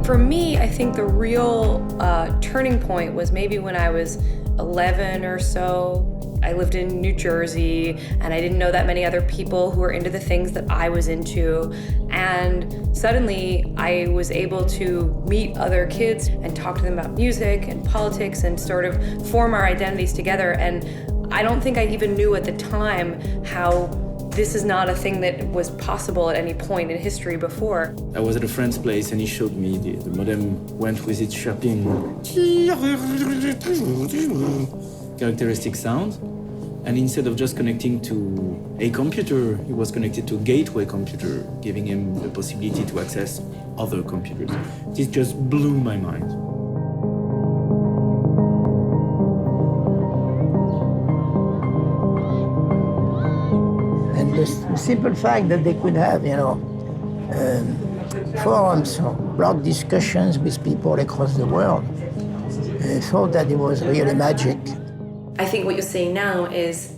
For me, I think the real turning point was maybe when I was 11 or so. I lived in New Jersey, and I didn't know that many other people who were into the things that I was into. And suddenly, I was able to meet other kids and talk to them about music and politics and sort of form our identities together. And I don't think I even knew at the time how this is not a thing that was possible at any point in history before. I was at a friend's place and he showed me the modem went with its chirping characteristic sound. And instead of just connecting to a computer, he was connected to a gateway computer, giving him the possibility to access other computers. This just blew my mind. The simple fact that they could have, forums or broad discussions with people across the world, thought that it was really magic. I think what you're seeing now is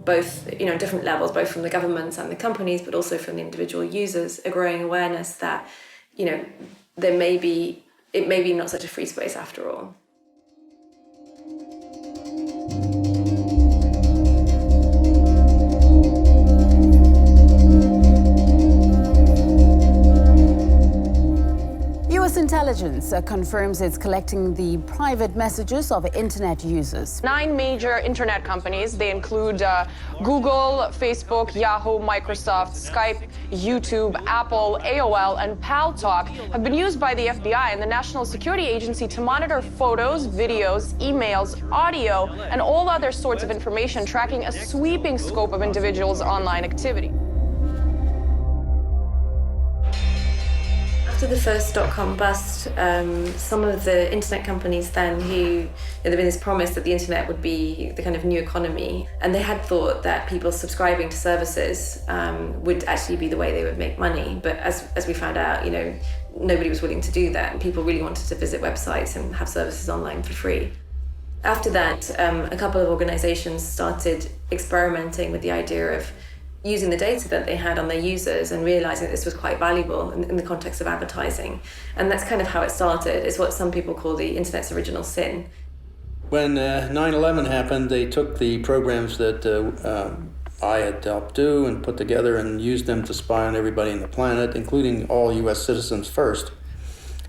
both, different levels, both from the governments and the companies, but also from the individual users, a growing awareness that, it may be not such a free space after all. US intelligence confirms it's collecting the private messages of internet users. 9 major internet companies, they include Google, Facebook, Yahoo, Microsoft, Skype, YouTube, Apple, AOL, and PalTalk, have been used by the FBI and the National Security Agency to monitor photos, videos, emails, audio, and all other sorts of information, tracking a sweeping scope of individuals' online activity. After the first dot-com bust, some of the internet companies then there'd been this promise that the internet would be the kind of new economy, and they had thought that people subscribing to services would actually be the way they would make money. But as we found out, nobody was willing to do that, and people really wanted to visit websites and have services online for free. After that, a couple of organizations started experimenting with the idea of using the data that they had on their users and realizing that this was quite valuable in the context of advertising. And that's kind of how it started. It's what some people call the internet's original sin. When 9/11 happened, they took the programs that I had helped do and put together and used them to spy on everybody on the planet, including all US citizens first.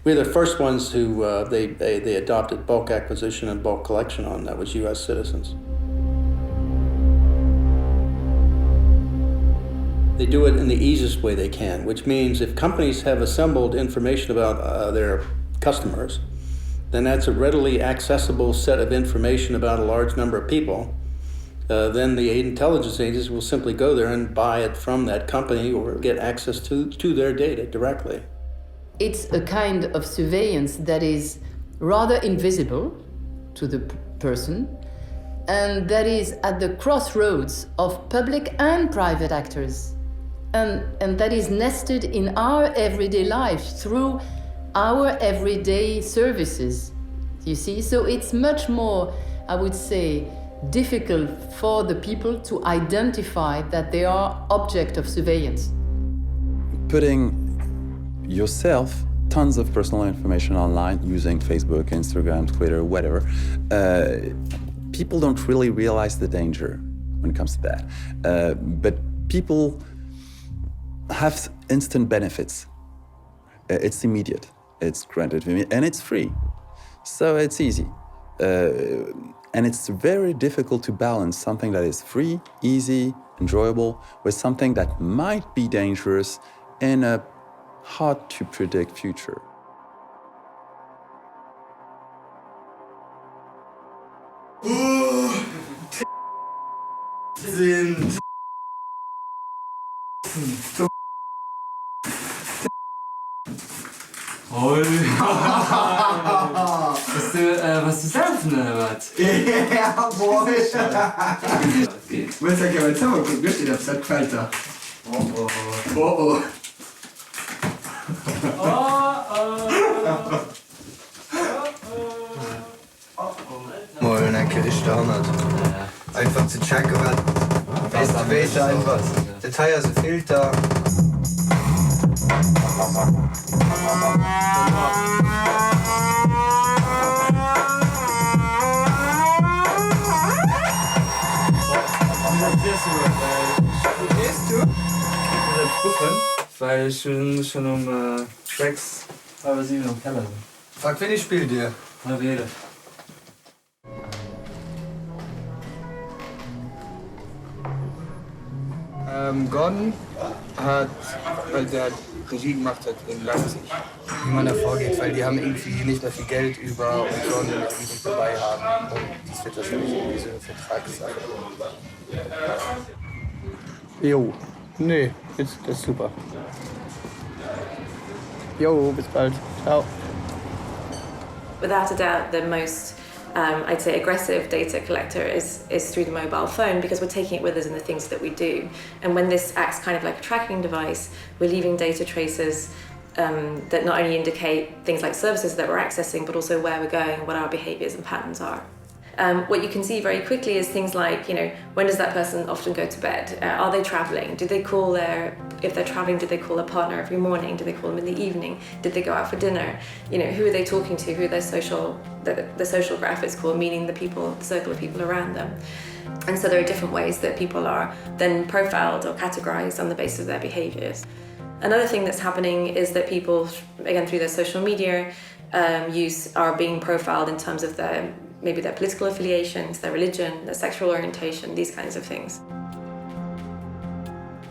We were the first ones who they adopted bulk acquisition and bulk collection on. That was US citizens. They do it in the easiest way they can, which means if companies have assembled information about their customers, then that's a readily accessible set of information about a large number of people. Then the intelligence agencies will simply go there and buy it from that company or get access to their data directly. It's a kind of surveillance that is rather invisible to the person, and that is at the crossroads of public and private actors. And that is nested in our everyday life through our everyday services, you see? So it's much more, I would say, difficult for the people to identify that they are object of surveillance. Putting yourself tons of personal information online using Facebook, Instagram, Twitter, whatever, people don't really realize the danger when it comes to that. But people have instant benefits. It's immediate, it's granted to me, and it's free. So it's easy. And it's very difficult to balance something that is free, easy, enjoyable, with something that might be dangerous in a hard-to-predict future. Hast du surfen oder was? Ja, boah. Willst du ja mal zusammen gucken? Wisst ihr, das hat gefällt da. Oh. Moin, danke, ich da nicht. Einfach zu checken, was weiter einfach. Details, Filter. Weil schon um 6, halb 7 im Keller sind. Frag, wen ich spiel dir? Na, wähle. Gordon hat, weil der Regie gemacht hat in Leipzig, wie man da vorgeht, weil die haben irgendwie nicht mehr viel Geld über und sollen irgendwie dabei haben. Und das wird wahrscheinlich irgendwie so eine Vertragssache. Jo, nee, das ist super. Jo, bis bald. Ciao. Without a doubt, the most I'd say aggressive data collector is through the mobile phone, because we're taking it with us in the things that we do. And when this acts kind of like a tracking device, we're leaving data traces that not only indicate things like services that we're accessing, but also where we're going and what our behaviors and patterns are. What you can see very quickly is things like, when does that person often go to bed? Are they traveling? Do they call if they're traveling, do they call their partner every morning? Do they call them in the evening? Did they go out for dinner? Who are they talking to? Who are their the social graph is called, meaning the circle of people around them. And so there are different ways that people are then profiled or categorized on the basis of their behaviors. Another thing that's happening is that people, again, through their social media use, are being profiled in terms of maybe their political affiliations, their religion, their sexual orientation, these kinds of things.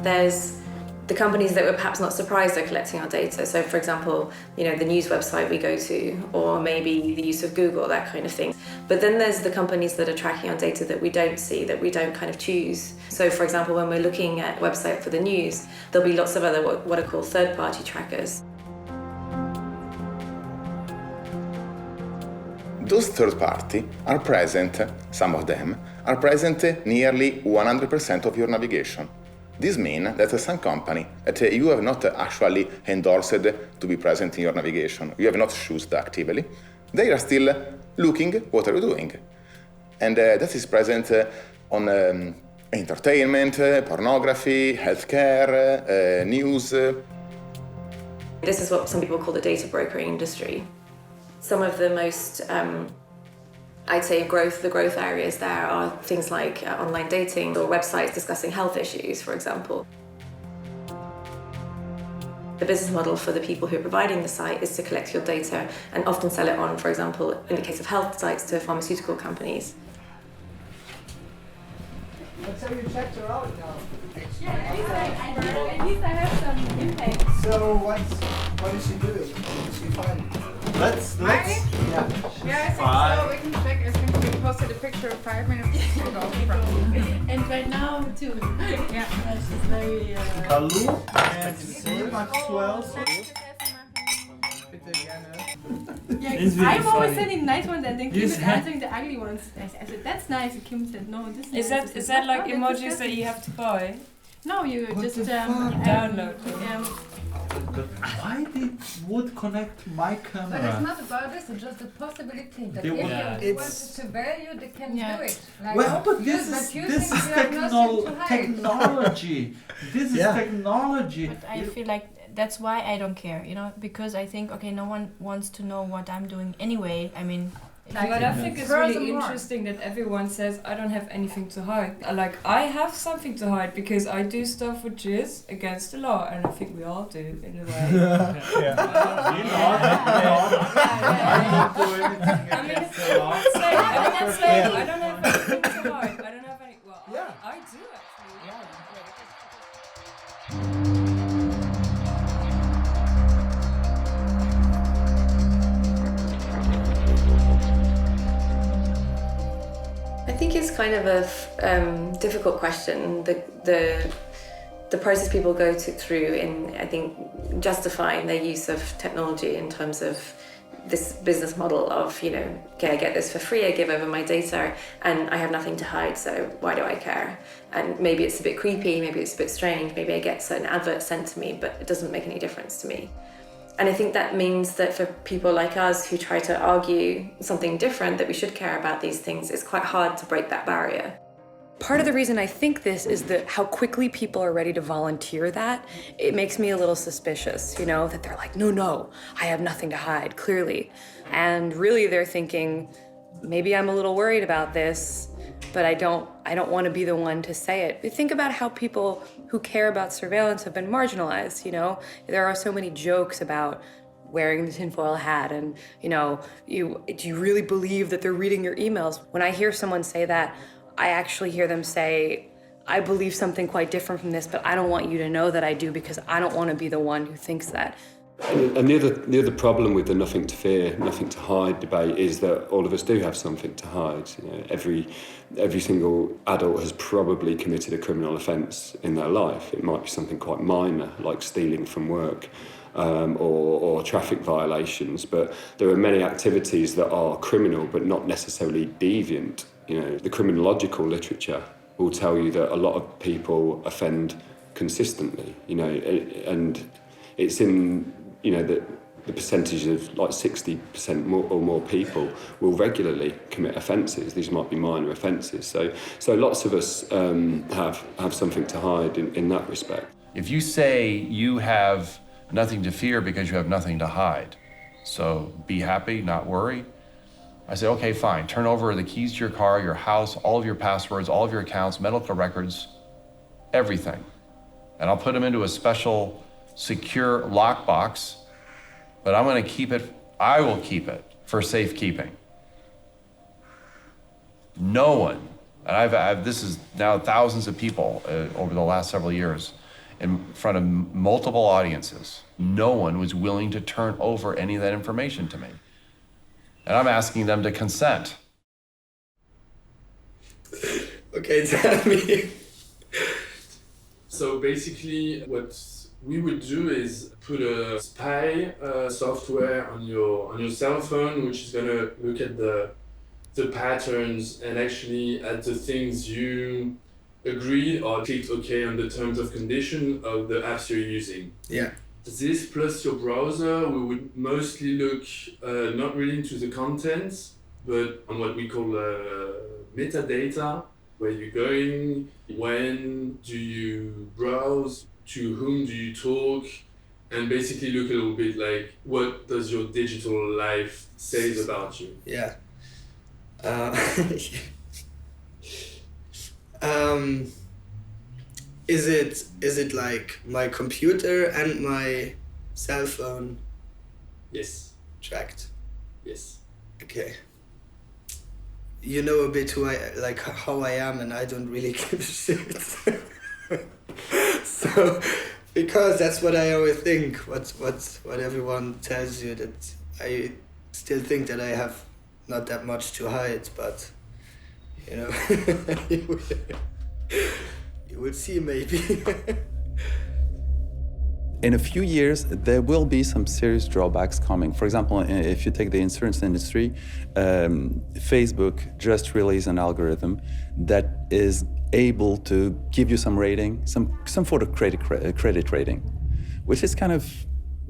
There's the companies that we're perhaps not surprised are collecting our data. So for example, the news website we go to, or maybe the use of Google, that kind of thing. But then there's the companies that are tracking our data that we don't see, that we don't kind of choose. So for example, when we're looking at a website for the news, there'll be lots of other what are called third-party trackers. Those third party are present, some of them, are present nearly 100% of your navigation. This means that some company that you have not actually endorsed to be present in your navigation, you have not chosen actively, they are still looking what are you doing. And that is present on entertainment, pornography, healthcare, news. This is what some people call the data brokering industry. Some of the most, I'd say, the growth areas there are things like online dating or websites discussing health issues, for example. The business model for the people who are providing the site is to collect your data and often sell it on, for example, in the case of health sites, to pharmaceutical companies. So you checked her out now? Yeah, at least I have some impact. So what is she doing? What is she finding? Let's Yeah, I think so. We can check. I think we posted a picture 5 minutes ago. And right now too. Yeah. She's very. Hallo and Maxwell. Yeah, I'm always sending nice ones and then Kim is answering the ugly ones. I said, that's nice, and Kim said, no, this is nice. Is that like emojis that you have to buy? No, you What just download them. Why would connect my camera? But it's not about this, it's just a possibility that They if want- you it's- want to surveil you, they can do it. Like, Well, but this is technology. This is technology. But I feel like that's why I don't care, because I think, okay, no one wants to know what I'm doing anyway. I mean, But I think it's really interesting that everyone says I don't have anything to hide. Like, I have something to hide because I do stuff which is against the law, and I think we all do in a way. I mean, it's like, I don't have anything to hide. I don't have any. Well, I do actually. I think it's kind of a difficult question. The process people go through in, I think, justifying their use of technology in terms of this business model of, okay, I get this for free, I give over my data, and I have nothing to hide, so why do I care? And maybe it's a bit creepy, maybe it's a bit strange, maybe I get certain adverts sent to me, but it doesn't make any difference to me. And I think that means that for people like us who try to argue something different, that we should care about these things, it's quite hard to break that barrier. Part of the reason I think this is that how quickly people are ready to volunteer that. It makes me a little suspicious, that they're like, no, I have nothing to hide, clearly. And really they're thinking, maybe I'm a little worried about this, but I don't want to be the one to say it. But think about how people who care about surveillance have been marginalized, you know? There are so many jokes about wearing the tinfoil hat and, you know, do you really believe that they're reading your emails? When I hear someone say that, I actually hear them say, I believe something quite different from this, but I don't want you to know that I do because I don't want to be the one who thinks that. And the other problem with the nothing to fear, nothing to hide debate is that all of us do have something to hide. You know, every single adult has probably committed a criminal offence in their life. It might be something quite minor, like stealing from work, or traffic violations, but there are many activities that are criminal but not necessarily deviant. You know, the criminological literature will tell you that a lot of people offend consistently, you know, and it's in, you know, the percentage of like 60% or more people will regularly commit offences. These might be minor offences. So lots of us have something to hide in that respect. If you say you have nothing to fear because you have nothing to hide, so be happy, not worry, I say, okay, fine, turn over the keys to your car, your house, all of your passwords, all of your accounts, medical records, everything. And I'll put them into a special secure lockbox, but I will keep it for safekeeping. No one, and this is now thousands of people over the last several years in front of multiple audiences, no one was willing to turn over any of that information to me. And I'm asking them to consent. Okay, tell me. So basically what we would do is put a spy software on your cell phone, which is gonna look at the patterns and actually at the things you agreed or clicked OK on the terms of condition of the apps you're using. Yeah. This plus your browser, we would mostly look not really into the contents, but on what we call metadata, where you're going, when do you browse, to whom do you talk, and basically look a little bit like what does your digital life say about you. Yeah. Is it like my computer and my cell phone? Yes. Tracked? Yes. Okay. You know a bit how I am, and I don't really give a shit. So, because that's what I always think, what everyone tells you, that I still think that I have not that much to hide, but, you know, you will see maybe. In a few years, there will be some serious drawbacks coming. For example, if you take the insurance industry, Facebook just released an algorithm that is able to give you some rating, some sort of credit rating, which is kind of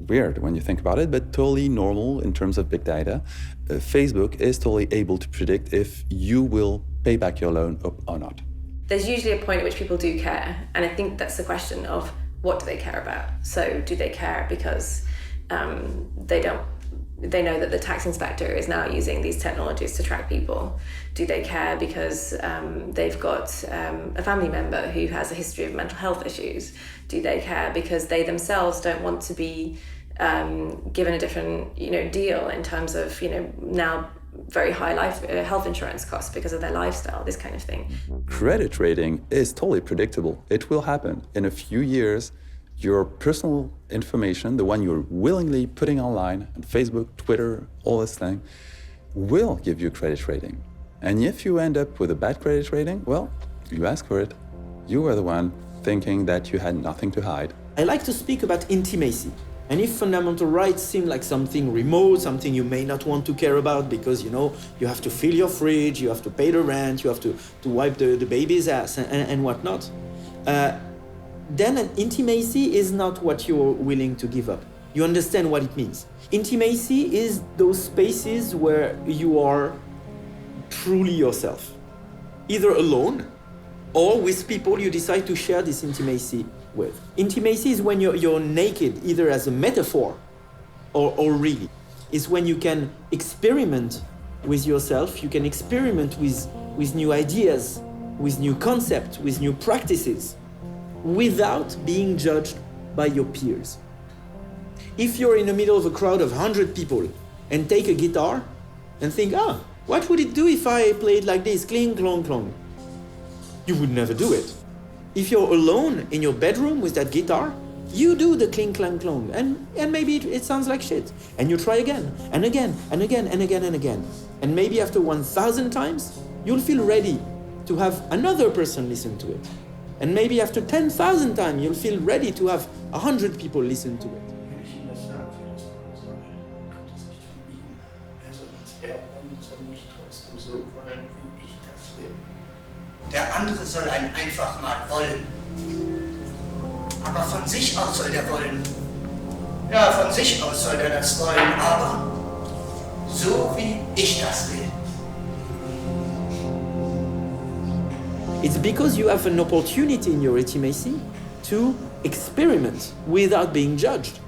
weird when you think about it, but totally normal in terms of big data. Facebook is totally able to predict if you will pay back your loan or not. There's usually a point at which people do care, and I think that's the question of what do they care about? So do they care because they know that the tax inspector is now using these technologies to track people? Do they care because they've got a family member who has a history of mental health issues? Do they care because they themselves don't want to be given a different, deal in terms of, now very high health insurance costs because of their lifestyle, this kind of thing? Credit rating is totally predictable. It will happen. In a few years, your personal information, the one you're willingly putting online, on Facebook, Twitter, all this thing, will give you credit rating. And if you end up with a bad credit rating, well, you ask for it. You were the one thinking that you had nothing to hide. I like to speak about intimacy. And if fundamental rights seem like something remote, something you may not want to care about because, you have to fill your fridge, you have to pay the rent, you have to wipe the baby's ass and whatnot, then an intimacy is not what you're willing to give up. You understand what it means. Intimacy is those spaces where you are truly yourself, either alone or with people you decide to share this intimacy with. Intimacy is when you're naked, either as a metaphor or really. It's when you can experiment with yourself, you can experiment with new ideas, with new concepts, with new practices, without being judged by your peers. If you're in the middle of a crowd of 100 people and take a guitar and think, what would it do if I played like this, cling, clong, clong? You would never do it. If you're alone in your bedroom with that guitar, you do the cling, clang, clong, and maybe it sounds like shit. And you try again, and again, and again, and again, and again. And maybe after 1,000 times, you'll feel ready to have another person listen to it. And maybe after 10,000 times, you'll feel ready to have 100 people listen to it. Der andere soll einen einfach mal wollen. Aber von sich aus soll der wollen. Ja, von sich aus soll er das wollen, aber so wie ich das will. It's because you have an opportunity in your intimacy to experiment without being judged.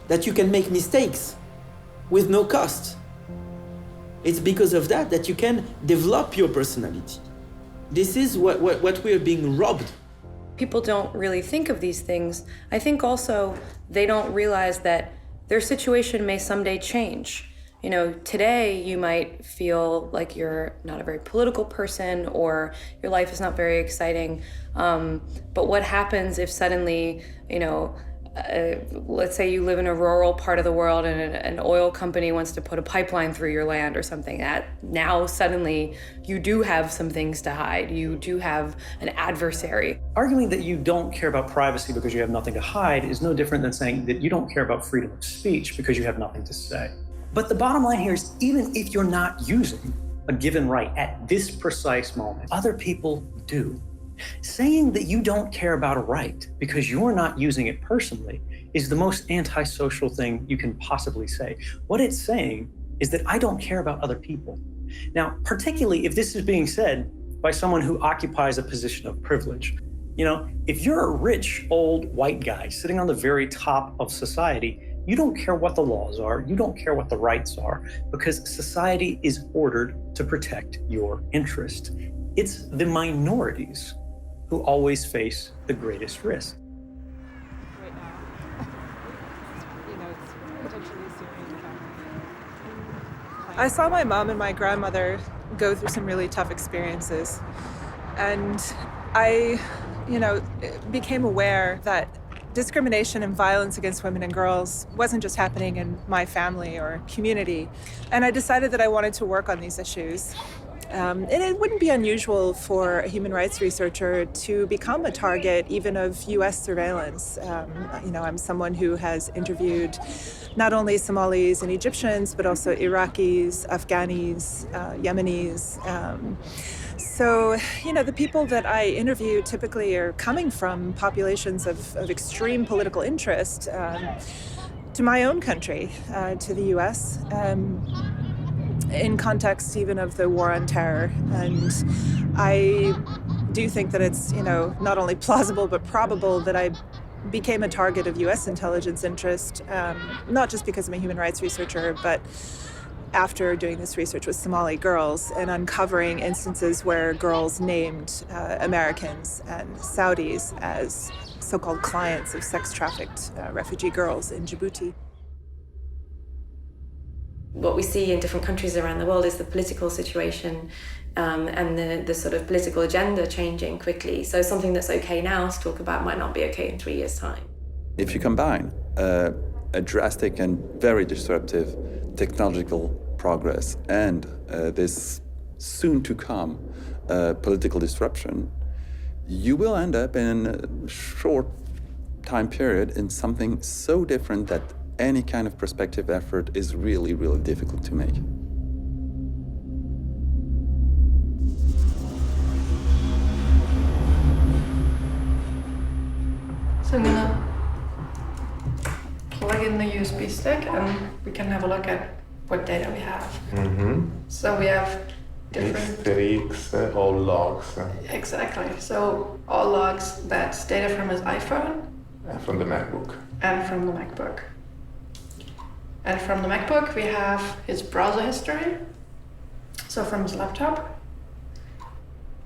That you can make mistakes with no cost. It's because of that you can develop your personality. This is what we're being robbed. People don't really think of these things. I think also they don't realize that their situation may someday change. You know, today you might feel like you're not a very political person or your life is not very exciting. But what happens if suddenly, let's say you live in a rural part of the world and an oil company wants to put a pipeline through your land or something, that now suddenly you do have some things to hide. You do have an adversary. Arguing that you don't care about privacy because you have nothing to hide is no different than saying that you don't care about freedom of speech because you have nothing to say. But the bottom line here is, even if you're not using a given right at this precise moment, other people do. Saying that you don't care about a right because you're not using it personally is the most antisocial thing you can possibly say. What it's saying is that I don't care about other people. Now, particularly if this is being said by someone who occupies a position of privilege. You know, if you're a rich, old, white guy sitting on the very top of society, you don't care what the laws are, you don't care what the rights are, because society is ordered to protect your interest. It's the minorities who always face the greatest risk. I saw my mom and my grandmother go through some really tough experiences. And I, became aware that discrimination and violence against women and girls wasn't just happening in my family or community. And I decided that I wanted to work on these issues. And it wouldn't be unusual for a human rights researcher to become a target even of US surveillance. I'm someone who has interviewed not only Somalis and Egyptians, but also Iraqis, Afghanis, Yemenis. So, the people that I interview typically are coming from populations of extreme political interest to my own country, to the US. In context even of the war on terror. And I do think that it's, not only plausible but probable that I became a target of US intelligence interest, not just because I'm a human rights researcher, but after doing this research with Somali girls and uncovering instances where girls named Americans and Saudis as so-called clients of sex-trafficked refugee girls in Djibouti. What we see in different countries around the world is the political situation and the sort of political agenda changing quickly. So something that's okay now to talk about might not be okay in 3 years' time. If you combine a drastic and very disruptive technological progress and this soon-to-come political disruption, you will end up in a short time period in something so different that any kind of prospective effort is really, really difficult to make. So I'm gonna plug in the USB stick and we can have a look at what data we have. Mm-hmm. So we have different... Historiques, all logs. Exactly. So all logs, that's data from his iPhone. From the MacBook. And from the MacBook. And from the MacBook, we have his browser history, so from his laptop.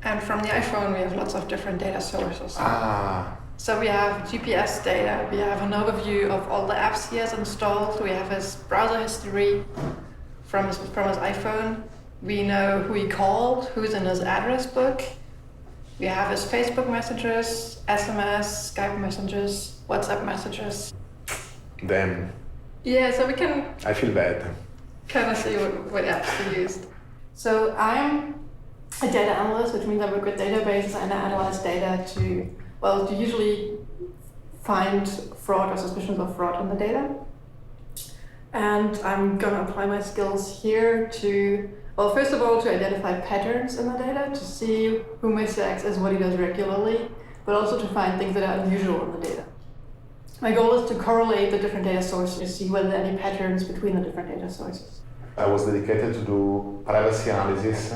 And from the iPhone, we have lots of different data sources. So we have GPS data, we have an overview of all the apps he has installed, we have his browser history from his iPhone. We know who he called, who's in his address book. We have his Facebook messages, SMS, Skype messages, WhatsApp messages. Damn. Yeah, so we can I feel bad. kind of see what apps he used. So I'm a data analyst, which means I work with databases and I analyze data to usually find fraud or suspicions of fraud in the data. And I'm gonna apply my skills here to, first of all, to identify patterns in the data, to see who Mr. X is, what he does regularly, but also to find things that are unusual in the data. My goal is to correlate the different data sources to see whether there are any patterns between the different data sources. I was dedicated to do privacy analysis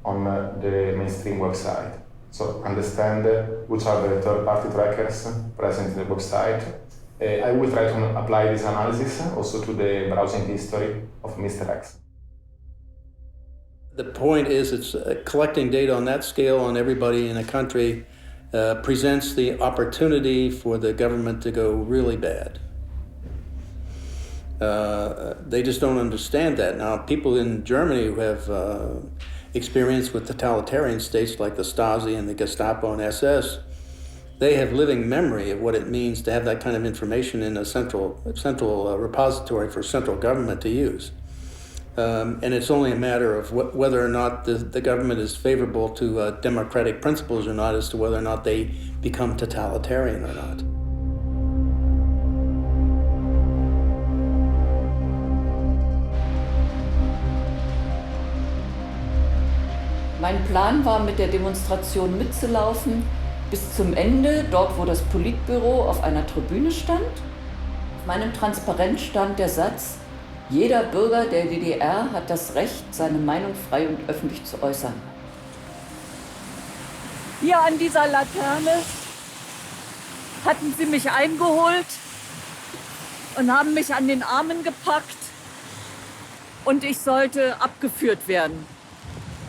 on the mainstream website. So understand which are the third-party trackers present in the website. I will try to apply this analysis also to the browsing history of Mr. X. The point is, it's collecting data on that scale on everybody in a country presents the opportunity for the government to go really bad. They just don't understand that. Now, people in Germany who have experience with totalitarian states like the Stasi and the Gestapo and SS, they have living memory of what it means to have that kind of information in a central repository for central government to use. And it's only a matter of whether or not the government is favorable to democratic principles or not as to whether or not they become totalitarian or not. Mein Plan war, mit der Demonstration mitzulaufen bis zum Ende, dort wo das Politbüro auf einer Tribüne stand. Auf meinem Transparent stand der Satz: Jeder Bürger der DDR hat das Recht, seine Meinung frei und öffentlich zu äußern. Hier an dieser Laterne hatten sie mich eingeholt und haben mich an den Armen gepackt und ich sollte abgeführt werden.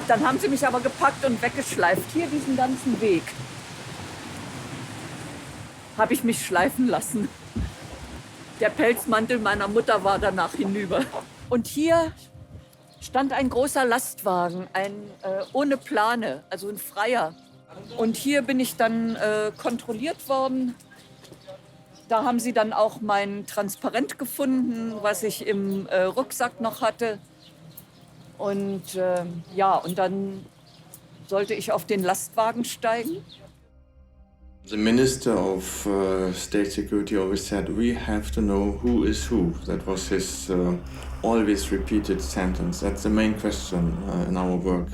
Dann haben sie mich aber gepackt und weggeschleift. Hier diesen ganzen Weg habe ich mich schleifen lassen. Der Pelzmantel meiner Mutter war danach hinüber. Und hier stand ein großer Lastwagen, ohne Plane, also ein freier. Und hier bin ich dann kontrolliert worden. Da haben sie dann auch mein Transparent gefunden, was ich im Rucksack noch hatte. Und und dann sollte ich auf den Lastwagen steigen. The Minister of State Security always said, we have to know who is who. That was his always repeated sentence. That's the main question in our work.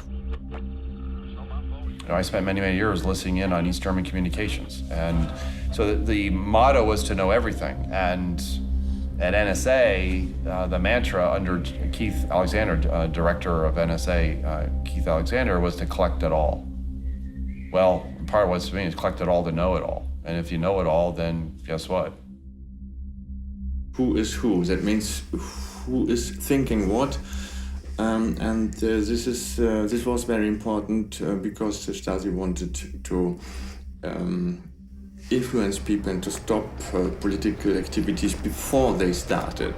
I spent many, many years listening in on East German communications. And so the motto was to know everything. And at NSA, the mantra under Keith Alexander, director of NSA, Keith Alexander, was to collect it all. Well, part of what's to mean is collect it all to know it all. And if you know it all, then guess what? Who is who? That means who is thinking what. This was very important because the Stasi wanted to influence people and to stop political activities before they started.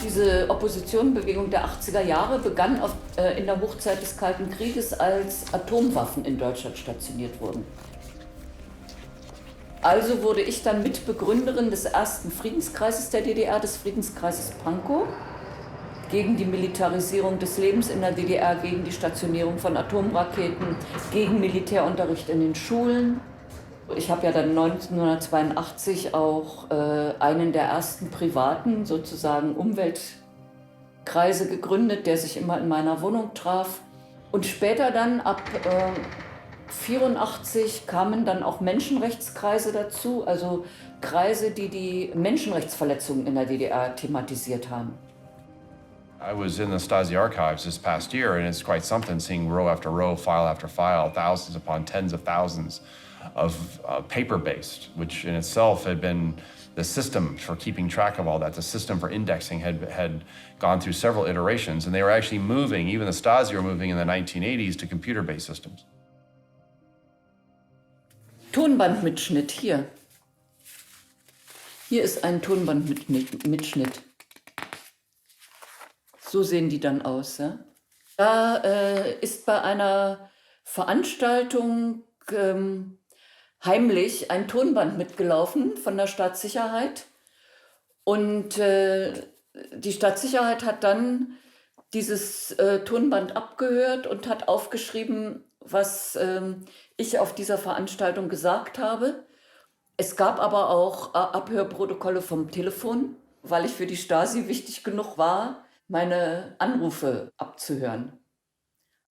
Diese Oppositionenbewegung der 80er Jahre begann in der Hochzeit des Kalten Krieges, als Atomwaffen in Deutschland stationiert wurden. Also wurde ich dann Mitbegründerin des ersten Friedenskreises der DDR, des Friedenskreises Pankow, gegen die Militarisierung des Lebens in der DDR, gegen die Stationierung von Atomraketen, gegen Militärunterricht in den Schulen. Ich habe ja dann 1982 auch einen der ersten privaten, sozusagen Umweltkreise gegründet, der sich immer in meiner Wohnung traf. Und später dann ab 1984 kamen dann auch Menschenrechtskreise dazu, also Kreise, die die Menschenrechtsverletzungen in der DDR thematisiert haben. I was in the Stasi archives this past year, and it's quite something seeing row after row, file after file, thousands upon tens of thousands of paper-based, which in itself had been the system for keeping track of all that, the system for indexing had gone through several iterations, and they were actually moving, even the Stasi were moving in the 1980s to computer-based systems. Tonbandmitschnitt hier. Hier ist ein Tonbandmitschnitt. So sehen die dann aus. Ja? Da ist bei einer Veranstaltung heimlich ein Tonband mitgelaufen von der Staatssicherheit. Und die Staatssicherheit hat dann dieses Tonband abgehört und hat aufgeschrieben, was ich auf dieser Veranstaltung gesagt habe. Es gab aber auch Abhörprotokolle vom Telefon, weil ich für die Stasi wichtig genug war, meine Anrufe abzuhören.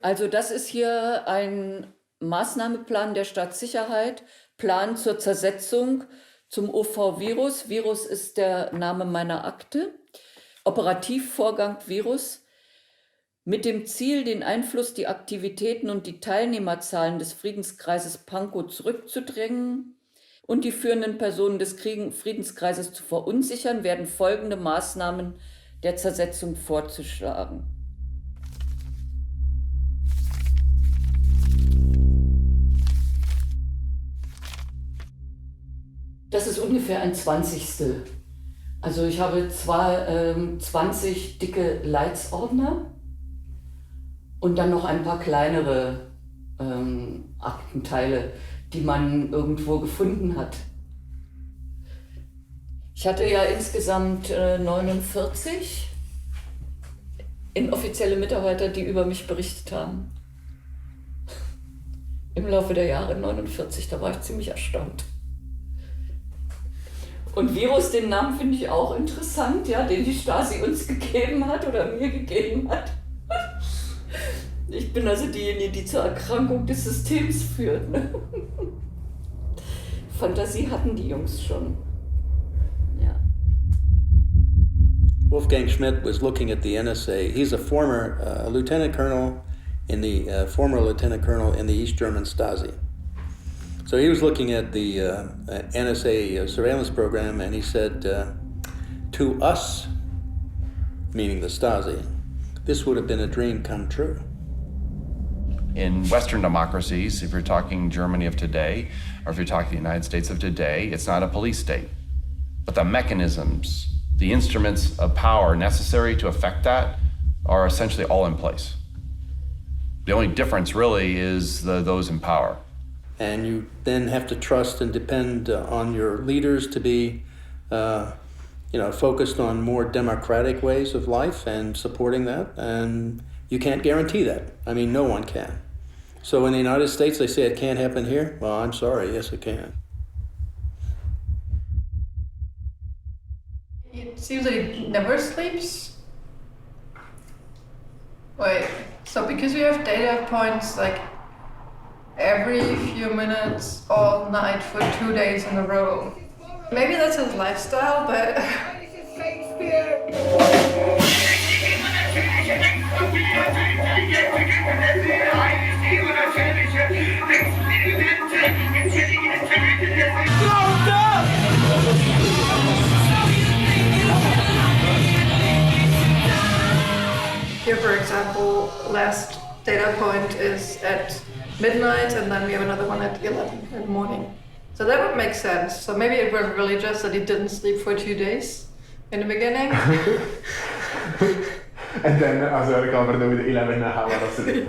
Also das ist hier ein Maßnahmeplan der Staatssicherheit, Plan zur Zersetzung zum OV-Virus. Virus ist der Name meiner Akte. Operativvorgang Virus. Mit dem Ziel, den Einfluss, die Aktivitäten und die Teilnehmerzahlen des Friedenskreises Pankow zurückzudrängen und die führenden Personen des Friedenskreises zu verunsichern, werden folgende Maßnahmen der Zersetzung vorzuschlagen. Das ist ungefähr ein 20. Also ich habe 20 dicke Leitsordner und dann noch ein paar kleinere Aktenteile, die man irgendwo gefunden hat. Ich hatte ja insgesamt 49 inoffizielle Mitarbeiter, die über mich berichtet haben. Im Laufe der Jahre 49, da war ich ziemlich erstaunt. Und Virus, den Namen finde ich auch interessant, ja, den die Stasi uns gegeben hat oder mir gegeben hat. Ich bin also diejenige, die zur Erkrankung des Systems führt. Ne? Fantasie hatten die Jungs schon. Ja. Wolfgang Schmidt was looking at the NSA. He's a former lieutenant colonel in the East German Stasi. So he was looking at the NSA surveillance program, and he said, to us, meaning the Stasi, this would have been a dream come true. In Western democracies, if you're talking Germany of today, or if you're talking the United States of today, it's not a police state. But the mechanisms, the instruments of power necessary to affect that are essentially all in place. The only difference really is those in power. And you then have to trust and depend on your leaders to be focused on more democratic ways of life and supporting that. And you can't guarantee that. I mean, no one can. So in the United States, they say it can't happen here. Well, I'm sorry, yes, it can. It seems like it never sleeps. Wait, so because we have data points like every few minutes, all night for 2 days in a row. Maybe that's his lifestyle, but... Here, for example, last data point is at midnight, and then we have another one at 11 in the morning. So that would make sense. So maybe it was really just that he didn't sleep for 2 days in the beginning. And then also recovered with 11 hours of sleep.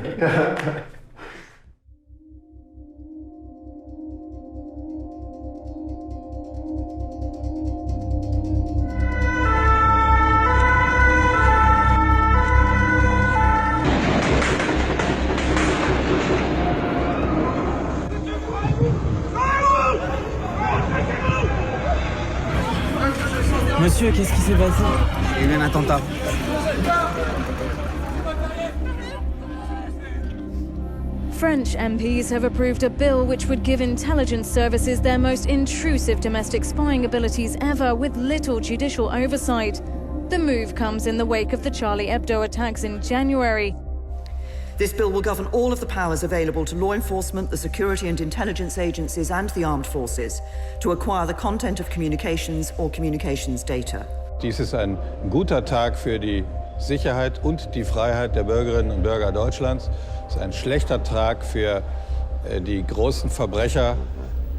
Monsieur, qu'est-ce qui s'est passé? Il y a eu un attentat. French MPs have approved a bill which would give intelligence services their most intrusive domestic spying abilities ever with little judicial oversight. The move comes in the wake of the Charlie Hebdo attacks in January. This bill will govern all of the powers available to law enforcement, the security and intelligence agencies and the armed forces to acquire the content of communications or communications data. Dies ist ein guter Tag für die Sicherheit und die Freiheit der Bürgerinnen und Bürger Deutschlands. Es ist ein schlechter Tag für die großen Verbrecher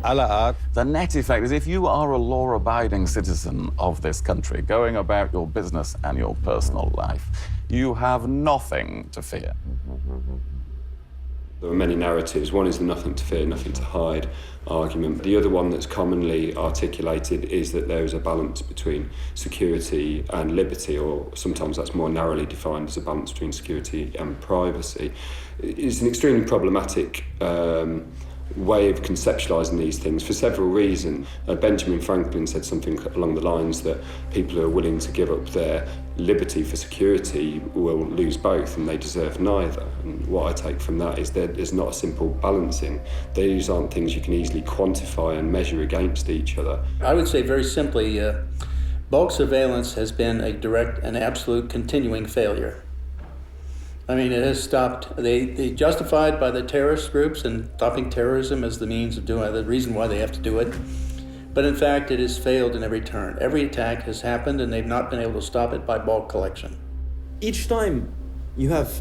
aller Art. The net effect is if you are a law-abiding citizen of this country, going about your business and your personal life, you have nothing to fear. There are many narratives. One is the nothing to fear, nothing to hide argument. The other one that's commonly articulated is that there is a balance between security and liberty, or sometimes that's more narrowly defined as a balance between security and privacy. It's an extremely problematic way of conceptualising these things for several reasons. Benjamin Franklin said something along the lines that people who are willing to give up their liberty for security will lose both, and they deserve neither. And what I take from that is that there's not a simple balancing. These aren't things you can easily quantify and measure against each other. I would say very simply, bulk surveillance has been a direct and absolute continuing failure. I mean, it has stopped. They justified by the terrorist groups and stopping terrorism as the means of doing it, the reason why they have to do it. But in fact, it has failed in every turn. Every attack has happened, and they've not been able to stop it by bulk collection. Each time you have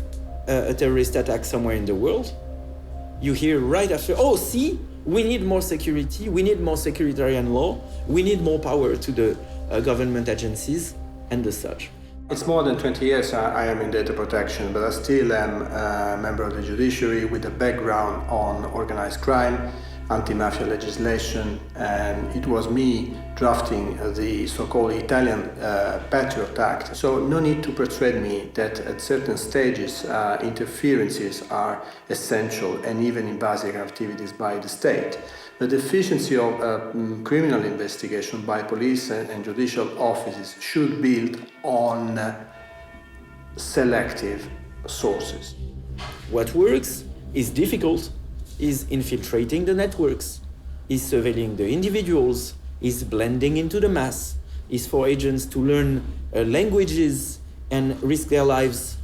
a terrorist attack somewhere in the world, you hear right after, oh, see, we need more security, we need more authoritarian law, we need more power to the government agencies and the such. It's more than 20 years I am in data protection, but I still am a member of the judiciary with a background on organized crime, anti-mafia legislation, and it was me drafting the so-called Italian Patriot Act. So no need to persuade me that at certain stages interferences are essential and even invasive activities by the state. The efficiency of criminal investigation by police and judicial offices should build on selective sources. What works is difficult, is infiltrating the networks, is surveilling the individuals, is blending into the mass, is for agents to learn languages and risk their lives.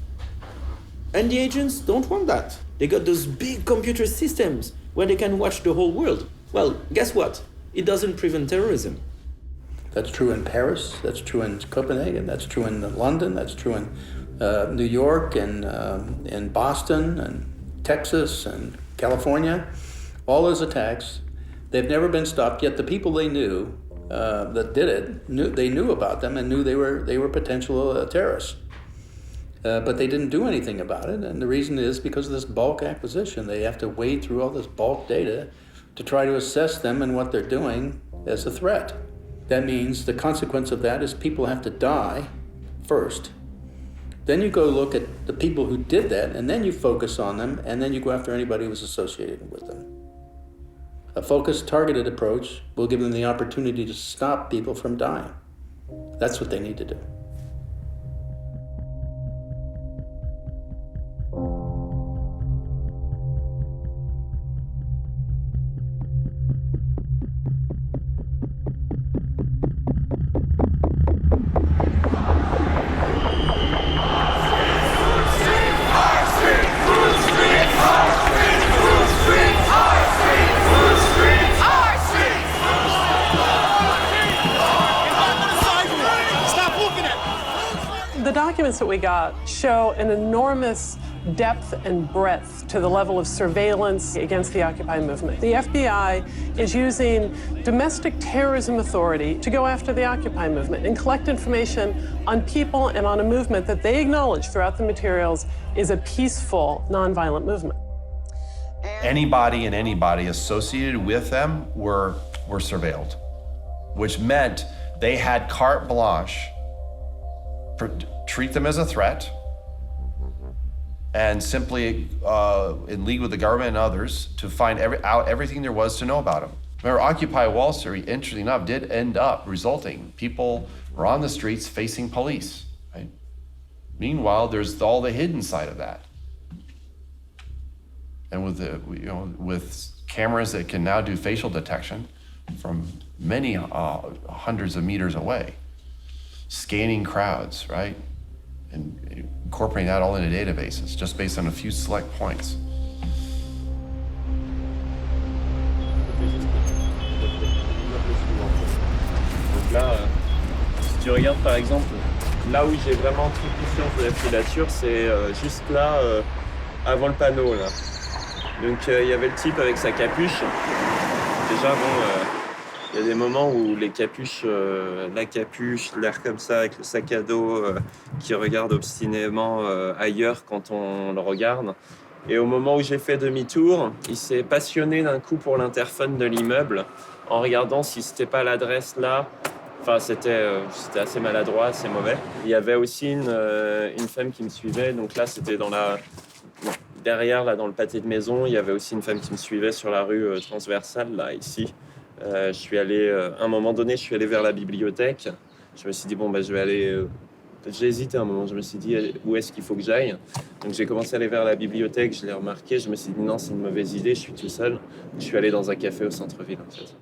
And the agents don't want that. They got those big computer systems where they can watch the whole world. Well, guess what? It doesn't prevent terrorism. That's true in Paris, that's true in Copenhagen, that's true in London, that's true in New York and in Boston and Texas and California. All those attacks, they've never been stopped, yet the people they knew that did it, they knew about them and knew they were potential terrorists. But they didn't do anything about it, and the reason is because of this bulk acquisition. They have to wade through all this bulk data to try to assess them and what they're doing as a threat. That means the consequence of that is people have to die first. Then you go look at the people who did that, and then you focus on them, and then you go after anybody who was associated with them. A focused, targeted approach will give them the opportunity to stop people from dying. That's what they need to do. The documents that we got show an enormous depth and breadth to the level of surveillance against the Occupy movement. The FBI is using domestic terrorism authority to go after the Occupy movement and collect information on people and on a movement that they acknowledge throughout the materials is a peaceful, nonviolent movement. Anybody and anybody associated with them were surveilled, which meant they had carte blanche, treat them as a threat, and simply in league with the government and others to find out everything there was to know about them. Remember, Occupy Wall Street, interestingly enough, did end up resulting. People were on the streets facing police. Right? Meanwhile, there's all the hidden side of that. And with cameras that can now do facial detection from many hundreds of meters away. scanning crowds, right? And incorporating that all into databases just based on a few select points. Donc là, si tu regardes par exemple, là où j'ai vraiment pris conscience de la filature, c'est juste là, avant le panneau là. Donc il y avait le type avec sa capuche. Déjà il y a des moments où les capuches, la capuche, l'air comme ça avec le sac à dos qui regarde obstinément ailleurs quand on le regarde. Et au moment où j'ai fait demi-tour, il s'est passionné d'un coup pour l'interphone de l'immeuble en regardant si c'était pas l'adresse là. Enfin, c'était assez maladroit, assez mauvais. Il y avait aussi une femme qui me suivait. Donc là, c'était derrière, là, dans le pâté de maison, il y avait aussi une femme qui me suivait sur la rue transversale, là, ici. Je suis allé, à un moment donné, je suis allé vers la bibliothèque. Je me suis dit, bon, je vais aller... J'ai hésité un moment, je me suis dit, où est-ce qu'il faut que j'aille? Donc j'ai commencé à aller vers la bibliothèque, je l'ai remarqué, je me suis dit, non, c'est une mauvaise idée, je suis tout seul. Je suis allé dans un café au centre-ville, en fait.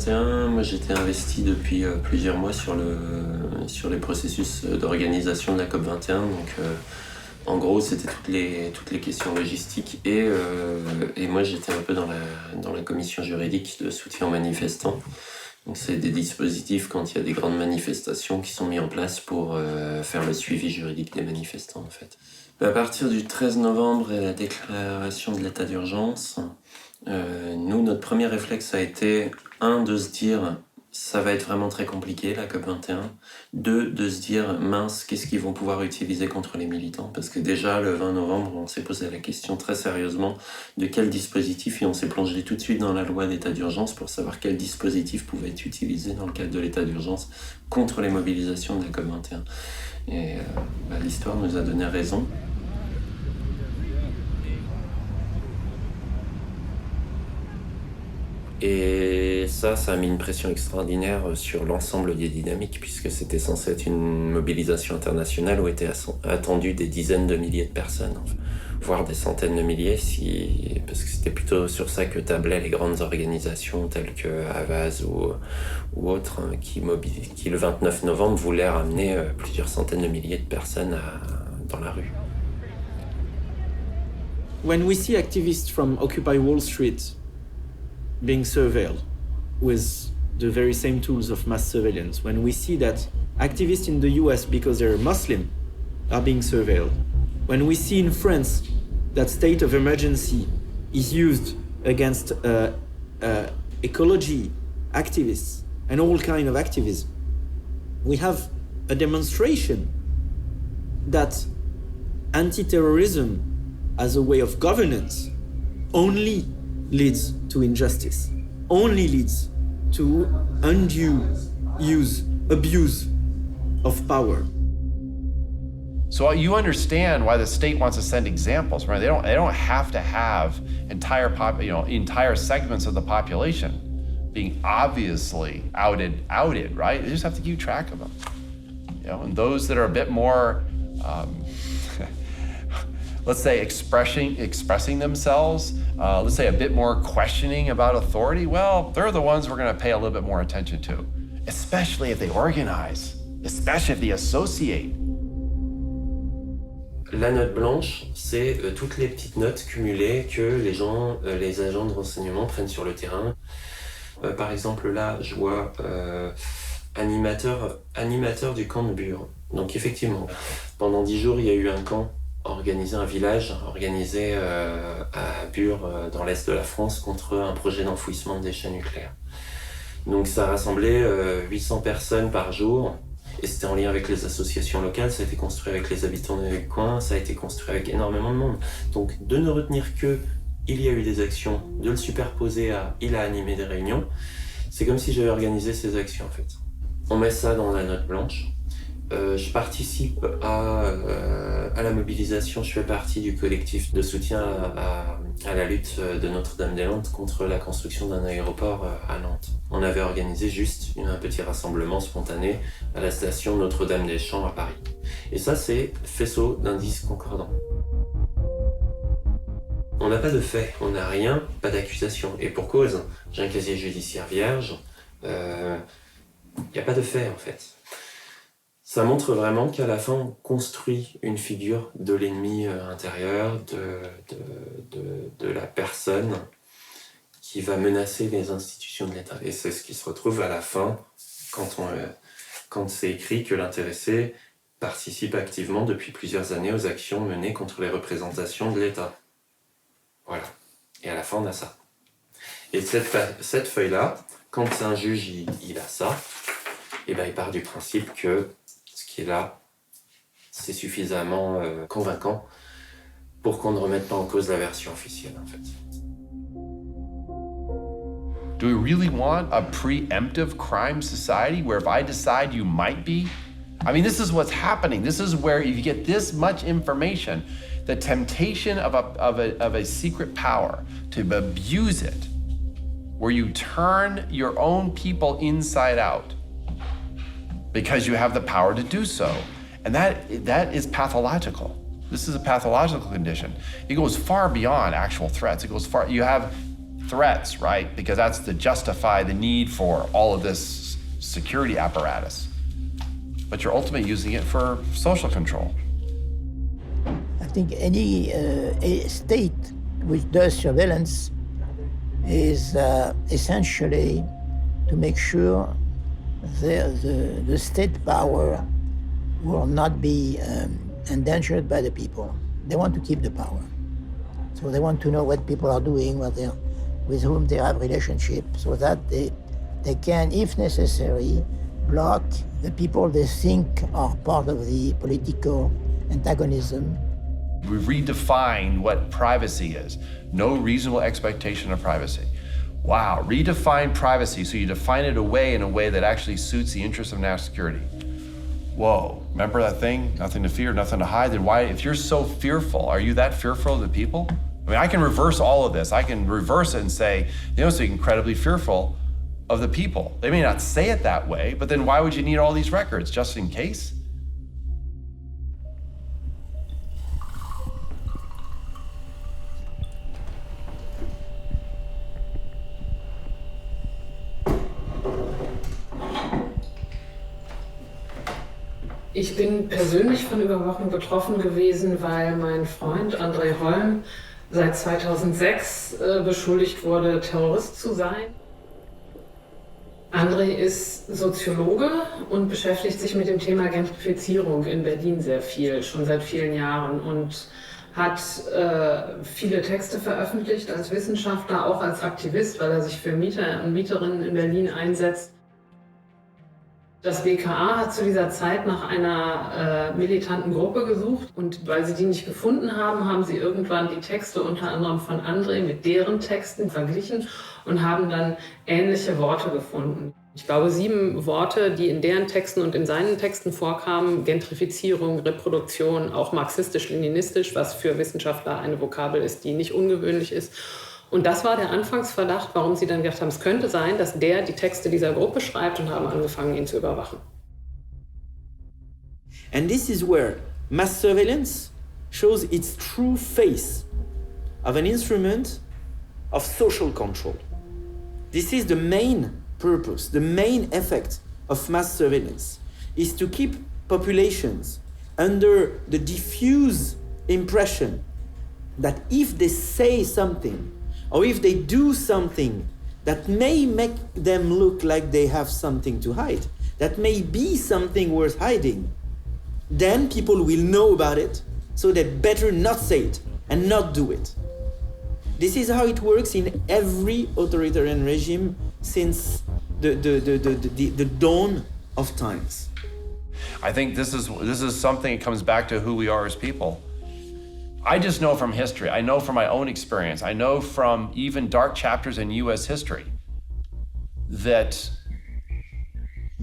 Moi j'étais investi depuis plusieurs mois sur les processus d'organisation de la COP21. Donc en gros c'était toutes les questions logistiques et moi j'étais un peu dans la commission juridique de soutien aux manifestants. Donc c'est des dispositifs quand il y a des grandes manifestations qui sont mis en place pour faire le suivi juridique des manifestants en fait. À partir du 13 novembre et la déclaration de l'état d'urgence, nous, notre premier réflexe a été, 1, de se dire, ça va être vraiment très compliqué, la COP21. 2, de se dire, mince, qu'est-ce qu'ils vont pouvoir utiliser contre les militants? Parce que déjà, le 20 novembre, on s'est posé la question très sérieusement de quel dispositif, et on s'est plongé tout de suite dans la loi d'état d'urgence pour savoir quel dispositif pouvait être utilisé dans le cadre de l'état d'urgence contre les mobilisations de la COP21. Et l'histoire nous a donné raison. Et ça a mis une pression extraordinaire sur l'ensemble des dynamiques, puisque c'était censé être une mobilisation internationale où étaient attendues des dizaines de milliers de personnes, voire des centaines de milliers, parce que c'était plutôt sur ça que tablaient les grandes organisations telles que Havas ou autres, qui le 29 novembre voulaient ramener plusieurs centaines de milliers de personnes dans la rue. When we see activists from Occupy Wall Street being surveilled with the very same tools of mass surveillance, when we see that activists in the US, because they're Muslim, are being surveilled, when we see in France that state of emergency is used against ecology activists and all kind of activism, we have a demonstration that anti-terrorism as a way of governance only leads to injustice, only leads to undue abuse of power. So you understand why the state wants to send examples, right? They don't have to have entire segments of the population being obviously outed, right? They just have to keep track of them. And those that are a bit more, let's say, expressing themselves, let's say a bit more questioning about authority, well, they're the ones we're going to pay a little bit more attention to, especially if they organize, especially if they associate. La note blanche, c'est toutes les petites notes cumulées que les agents de renseignement prennent sur le terrain. Par exemple, là, je vois animateur du camp de Bure. Donc effectivement, pendant 10 jours, il y a eu un camp un village organisé à Bure, dans l'est de la France, contre un projet d'enfouissement de déchets nucléaires. Donc ça rassemblait 800 personnes par jour, et c'était en lien avec les associations locales, ça a été construit avec les habitants du coin, ça a été construit avec énormément de monde. Donc de ne retenir que il y a eu des actions, de le superposer à il a animé des réunions, c'est comme si j'avais organisé ces actions en fait. On met ça dans la note blanche. Je participe à la mobilisation, je fais partie du collectif de soutien à la lutte de Notre-Dame-des-Landes contre la construction d'un aéroport à Nantes. On avait organisé juste un petit rassemblement spontané à la station Notre-Dame-des-Champs à Paris. Et ça, c'est faisceau d'indices concordants. On n'a pas de fait, on n'a rien, pas d'accusation. Et pour cause, j'ai un casier judiciaire vierge, il n'y a pas de fait en fait. Ça montre vraiment qu'à la fin, on construit une figure de l'ennemi intérieur, de la personne qui va menacer les institutions de l'État. Et c'est ce qui se retrouve à la fin quand c'est écrit que l'intéressé participe activement depuis plusieurs années aux actions menées contre les représentations de l'État. Voilà. Et à la fin, on a ça. Et cette feuille-là, quand un juge il a ça, et ben il part du principe que ce qui est là, c'est suffisamment convaincant pour qu'on ne remette pas en cause la version officielle, en fait. Do we really want a preemptive crime society where if I decide you might be? I mean, this is what's happening. This is where if you get this much information, the temptation of a secret power to abuse it, where you turn your own people inside out because you have the power to do so. And that is pathological. This is a pathological condition. It goes far beyond actual threats. It goes far, you have threats, right? Because that's to justify the need for all of this security apparatus. But you're ultimately using it for social control. I think any state which does surveillance is essentially to make sure the state power will not be endangered by the people. They want to keep the power. So they want to know what people are doing, with whom they have relationships, so that they can, if necessary, block the people they think are part of the political antagonism. We redefine what privacy is. No reasonable expectation of privacy. Wow, redefine privacy, so you define it away in a way that actually suits the interests of national security. Whoa, remember that thing? Nothing to fear, nothing to hide. Then why, if you're so fearful, are you that fearful of the people? I mean, I can reverse all of this. I can reverse it and say, they must be incredibly fearful of the people. They may not say it that way, but then why would you need all these records, just in case? Ich bin persönlich von Überwachung betroffen gewesen, weil mein Freund André Holm seit 2006 beschuldigt wurde, Terrorist zu sein. André ist Soziologe und beschäftigt sich mit dem Thema Gentrifizierung in Berlin sehr viel, schon seit vielen Jahren, und hat viele Texte veröffentlicht als Wissenschaftler, auch als Aktivist, weil er sich für Mieter und Mieterinnen in Berlin einsetzt. Das BKA hat zu dieser Zeit nach einer militanten Gruppe gesucht, und weil sie die nicht gefunden haben, haben sie irgendwann die Texte unter anderem von André mit deren Texten verglichen und haben dann ähnliche Worte gefunden. Ich glaube 7 Worte, die in deren Texten und in seinen Texten vorkamen: Gentrifizierung, Reproduktion, auch marxistisch-leninistisch, was für Wissenschaftler eine Vokabel ist, die nicht ungewöhnlich ist. Und das war der Anfangsverdacht, warum sie dann gedacht haben, es könnte sein, dass der die Texte dieser Gruppe schreibt, und haben angefangen, ihn zu überwachen. And this is where mass surveillance shows its true face of an instrument of social control. This is the main purpose, the main effect of mass surveillance, is to keep populations under the diffuse impression that if they say something, or if they do something that may make them look like they have something to hide, that may be something worth hiding, then people will know about it, so they better not say it and not do it. This is how it works in every authoritarian regime since the dawn of times. I think this is something that comes back to who we are as people. I just know from history, I know from my own experience, I know from even dark chapters in US history, that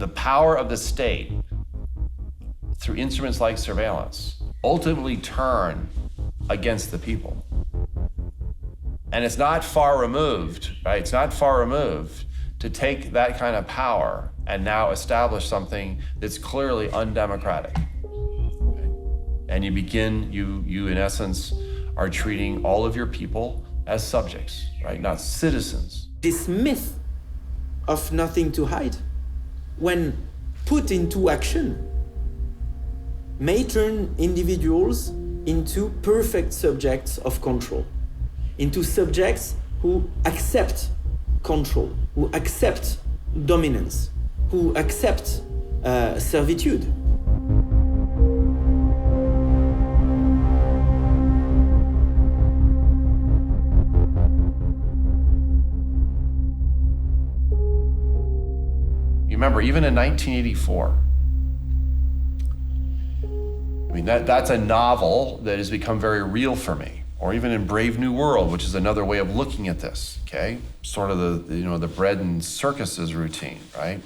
the power of the state through instruments like surveillance ultimately turn against the people. And it's not far removed, right? It's not far removed to take that kind of power and now establish something that's clearly undemocratic. Okay? And you in essence are treating all of your people as subjects, right? Not citizens. This myth of nothing to hide, when put into action, may turn individuals into perfect subjects of control, into subjects who accept control, who accept dominance, who accept servitude. You remember, even in 1984, I mean, that's a novel that has become very real for me. Or even in Brave New World, which is another way of looking at this, okay? Sort of the bread and circuses routine, right?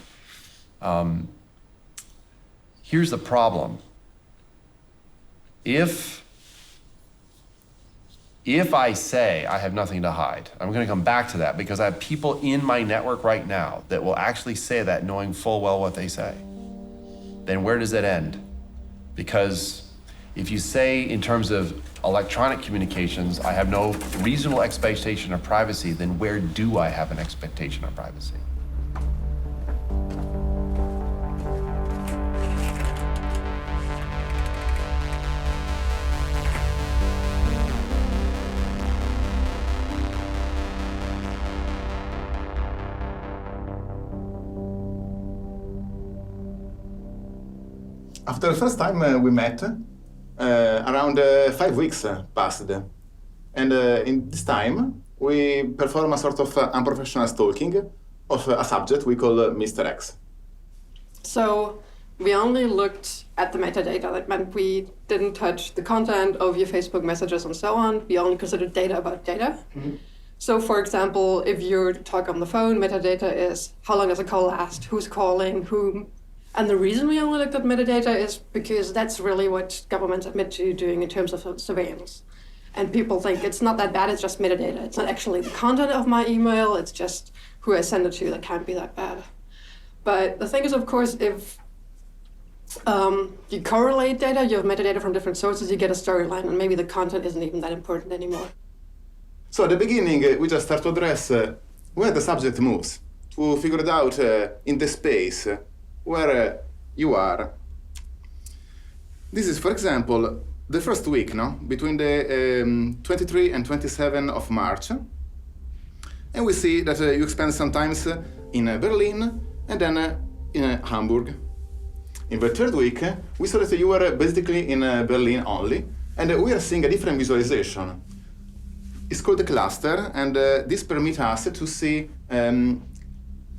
Here's the problem. If I say I have nothing to hide, I'm gonna come back to that because I have people in my network right now that will actually say that knowing full well what they say. Then where does it end? Because if you say in terms of electronic communications, I have no reasonable expectation of privacy, then where do I have an expectation of privacy? After the first time we met, around 5 weeks passed. And in this time, we perform a sort of unprofessional stalking of a subject we call Mr. X. So we only looked at the metadata. That meant we didn't touch the content of your Facebook messages and so on. We only considered data about data. Mm-hmm. So for example, if you talk on the phone, metadata is how long does a call last, who's calling, whom. And the reason we only looked at metadata is because that's really what governments admit to doing in terms of surveillance. And people think it's not that bad, it's just metadata. It's not actually the content of my email, it's just who I send it to that can't be that bad. But the thing is, of course, if you correlate data, you have metadata from different sources, you get a storyline, and maybe the content isn't even that important anymore. So at the beginning, we just start to address where the subject moves, to figure it out in the space where you are. This is, for example, the first week, no? Between the 23 and 27 of March. And we see that you spend some time in Berlin and then in Hamburg. In the third week, we saw that you were basically in Berlin only, and we are seeing a different visualization. It's called the cluster, and this permits us to see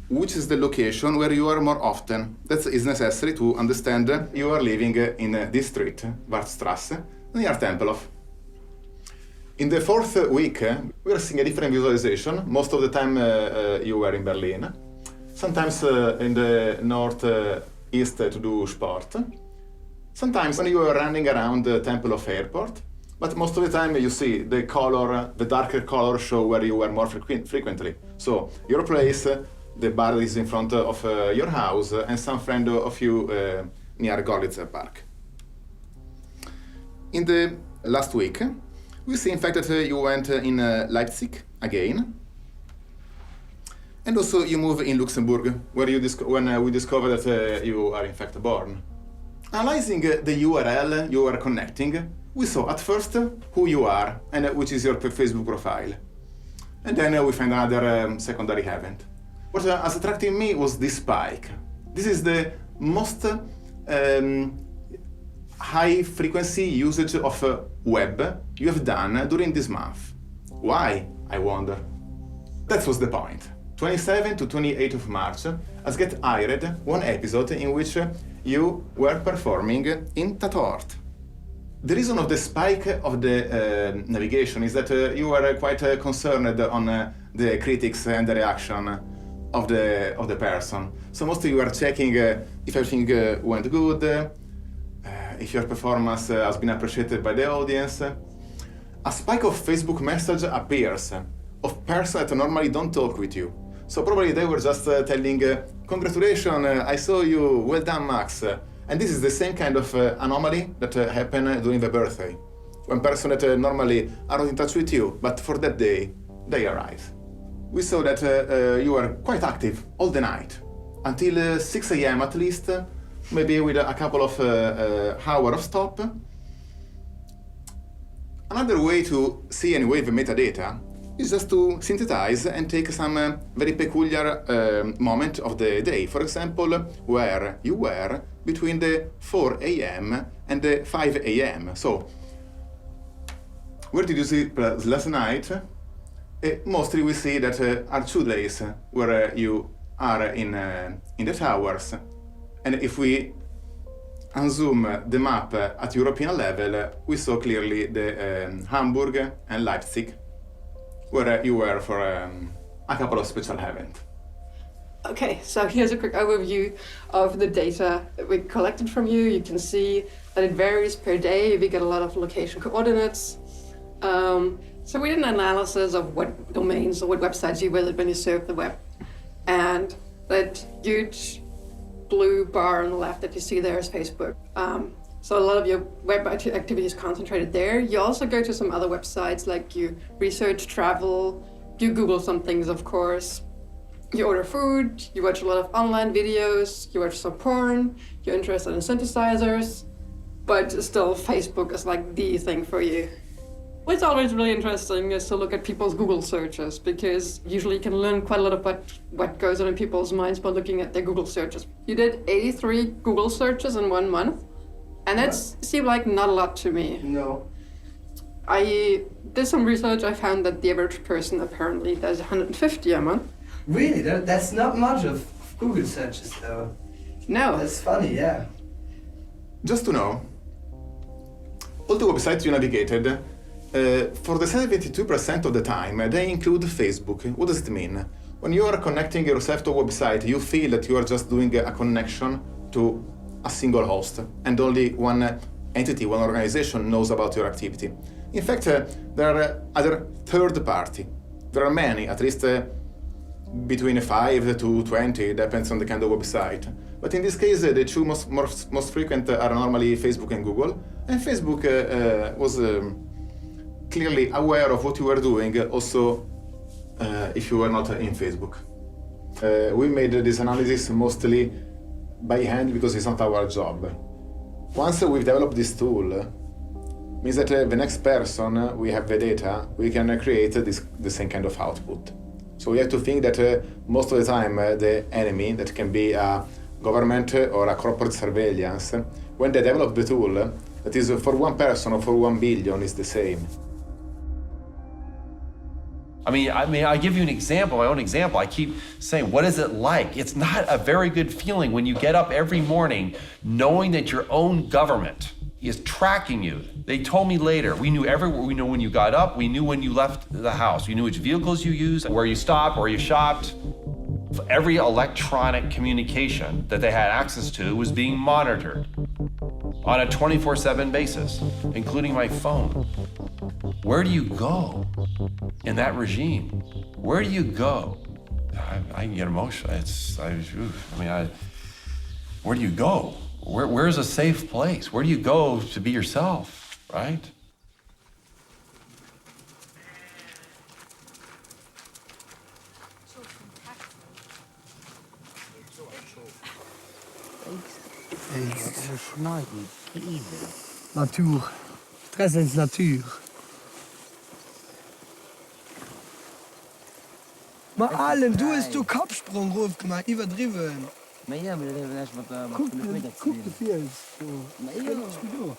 which is the location where you are more often. That is necessary to understand you are living in this street, Wartstrasse, near Tempelhof. In the fourth week, we are seeing a different visualization. Most of the time you were in Berlin. Sometimes in the northeast to do sport. Sometimes when you are running around the Tempelhof airport. But most of the time you see the color, the darker color show where you were more frequently. So your place, the bar is in front of your house, and some friend of you near Gorlitzer Park. In the last week, we see in fact that you went in Leipzig again, and also you move in Luxembourg, where you when we discovered that you are in fact born. Analyzing the URL you are connecting, we saw at first who you are and which is your Facebook profile, and then we find another secondary event. What has attracted me was this spike. This is the most high-frequency usage of web you have done during this month. Why, I wonder? That was the point. 27 to 28 of March, has get aired one episode in which you were performing in Tatort. The reason of the spike of the navigation is that you were quite concerned on the critics and the reaction of the person. So mostly you are checking if everything went good, if your performance has been appreciated by the audience. A spike of Facebook message appears of persons that normally don't talk with you. So probably they were just telling, congratulations, I saw you, well done, Max. And this is the same kind of anomaly that happened during the birthday. When persons that normally are not in touch with you, but for that day, they arrive. We saw that you were quite active all the night, until 6 a.m. at least, maybe with a couple of hours of stop. Another way to see anyway the metadata is just to synthesize and take some very peculiar moment of the day. For example, where you were between the 4 a.m. and the 5 a.m. So, where did you see last night? Mostly we see that are 2 days where you are in the towers. And if we unzoom the map at European level, we saw clearly the Hamburg and Leipzig, where you were for a couple of special events. Okay, so here's a quick overview of the data that we collected from you. You can see that it varies per day. We get a lot of location coordinates. So we did an analysis of what domains or what websites you visit when you surf the web. And that huge blue bar on the left that you see there is Facebook. So a lot of your web activity is concentrated there. You also go to some other websites, like you research travel, you Google some things, of course. You order food, you watch a lot of online videos, you watch some porn, you're interested in synthesizers, but still Facebook is like the thing for you. What's always really interesting is to look at people's Google searches, because usually you can learn quite a lot about what goes on in people's minds by looking at their Google searches. You did 83 Google searches in 1 month, and that seemed like not a lot to me. No. I did some research. I found that the average person apparently does 150 a month. Really? That's not much of Google searches, though. No. That's funny, yeah. Just to know, all the websites you navigated, for the 72% of the time, they include Facebook. What does it mean? When you are connecting yourself to a website, you feel that you are just doing a connection to a single host, and only one entity, one organization knows about your activity. In fact, there are other third party. There are many, at least between 5 to 20, depends on the kind of website. But in this case, the two most frequent are normally Facebook and Google. And Facebook was clearly aware of what you were doing, also if you were not in Facebook. We made this analysis mostly by hand because it's not our job. Once we've developed this tool, means that the next person, we have the data, we can create the same kind of output. So we have to think that most of the time the enemy, that can be a government or a corporate surveillance, when they develop the tool, that is for one person or for 1 billion is the same. I mean, I give you an example, my own example. I keep saying, what is it like? It's not a very good feeling when you get up every morning knowing that your own government is tracking you. They told me later, we knew everywhere. We knew when you got up, we knew when you left the house. We knew which vehicles you used, where you stopped, where you shopped. Every electronic communication that they had access to was being monitored on a 24/7 basis, including my phone. Where do you go in that regime? Where do you go? I get emotional. Where do you go? Where's a safe place? Where do you go to be yourself, right? Natuur. Stress is natuur. Maar Allen, du hast du Kopfsprungruf gemacht, übertrieben. Maar ja, maar dat hebben we net wat Guck, van de middag guck de Films. Nee, joh. Was ist du?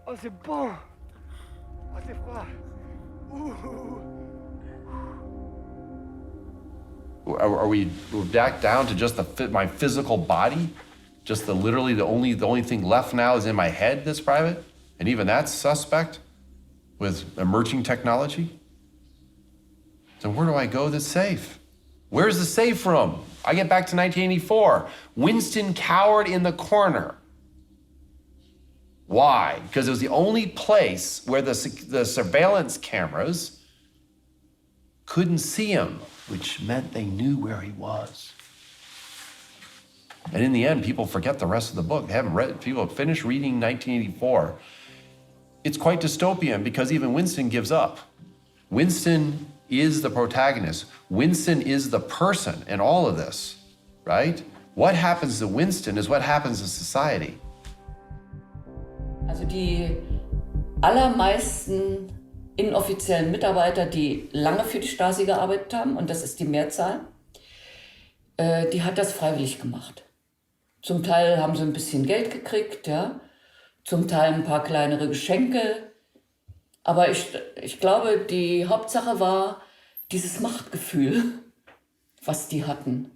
Oh, c'est bon. Oh, c'est froid. Are we back down to just my physical body? Just literally the only thing left now is in my head that's private? And even that's suspect with emerging technology? So where do I go that's safe? Where's the safe from? I get back to 1984. Winston cowered in the corner. Why? Because it was the only place where the surveillance cameras couldn't see him, which meant they knew where he was. And in the end, people forget the rest of the book. They haven't read, people have finished reading 1984. It's quite dystopian because even Winston gives up. Winston is the protagonist. Winston is the person in all of this, right? What happens to Winston is what happens to society. Also die allermeisten inoffiziellen Mitarbeiter, die lange für die Stasi gearbeitet haben, und das ist die Mehrzahl, die hat das freiwillig gemacht. Zum Teil haben sie ein bisschen Geld gekriegt, ja, zum Teil ein paar kleinere Geschenke. Aber ich glaube, die Hauptsache war dieses Machtgefühl, was die hatten.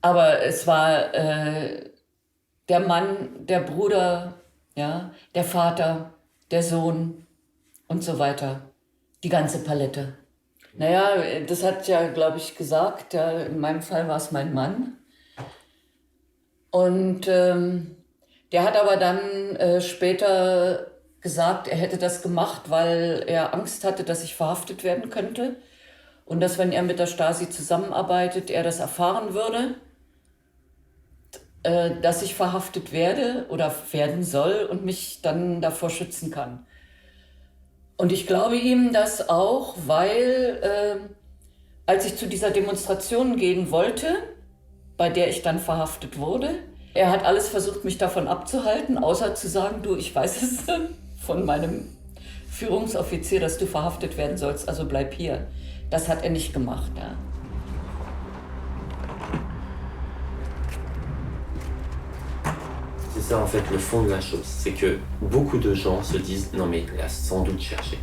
Aber es war der Mann, der Bruder, ja, der Vater, der Sohn und so weiter. Die ganze Palette. Naja, das hat ja, glaube ich, gesagt. Ja, in meinem Fall war es mein Mann. Und der hat aber dann später gesagt, er hätte das gemacht, weil er Angst hatte, dass ich verhaftet werden könnte. Und dass, wenn er mit der Stasi zusammenarbeitet, er das erfahren würde, dass ich verhaftet werde oder werden soll und mich dann davor schützen kann. Und ich glaube ihm das auch, weil als ich zu dieser Demonstration gehen wollte, bei der ich dann verhaftet wurde, er hat alles versucht, mich davon abzuhalten, außer zu sagen, du, ich weiß es von meinem Führungsoffizier, dass du verhaftet werden sollst, also bleib hier. Das hat er nicht gemacht, ja. C'est ça en fait le fond de la chose, c'est que beaucoup de gens se disent non mais il a sans doute cherché,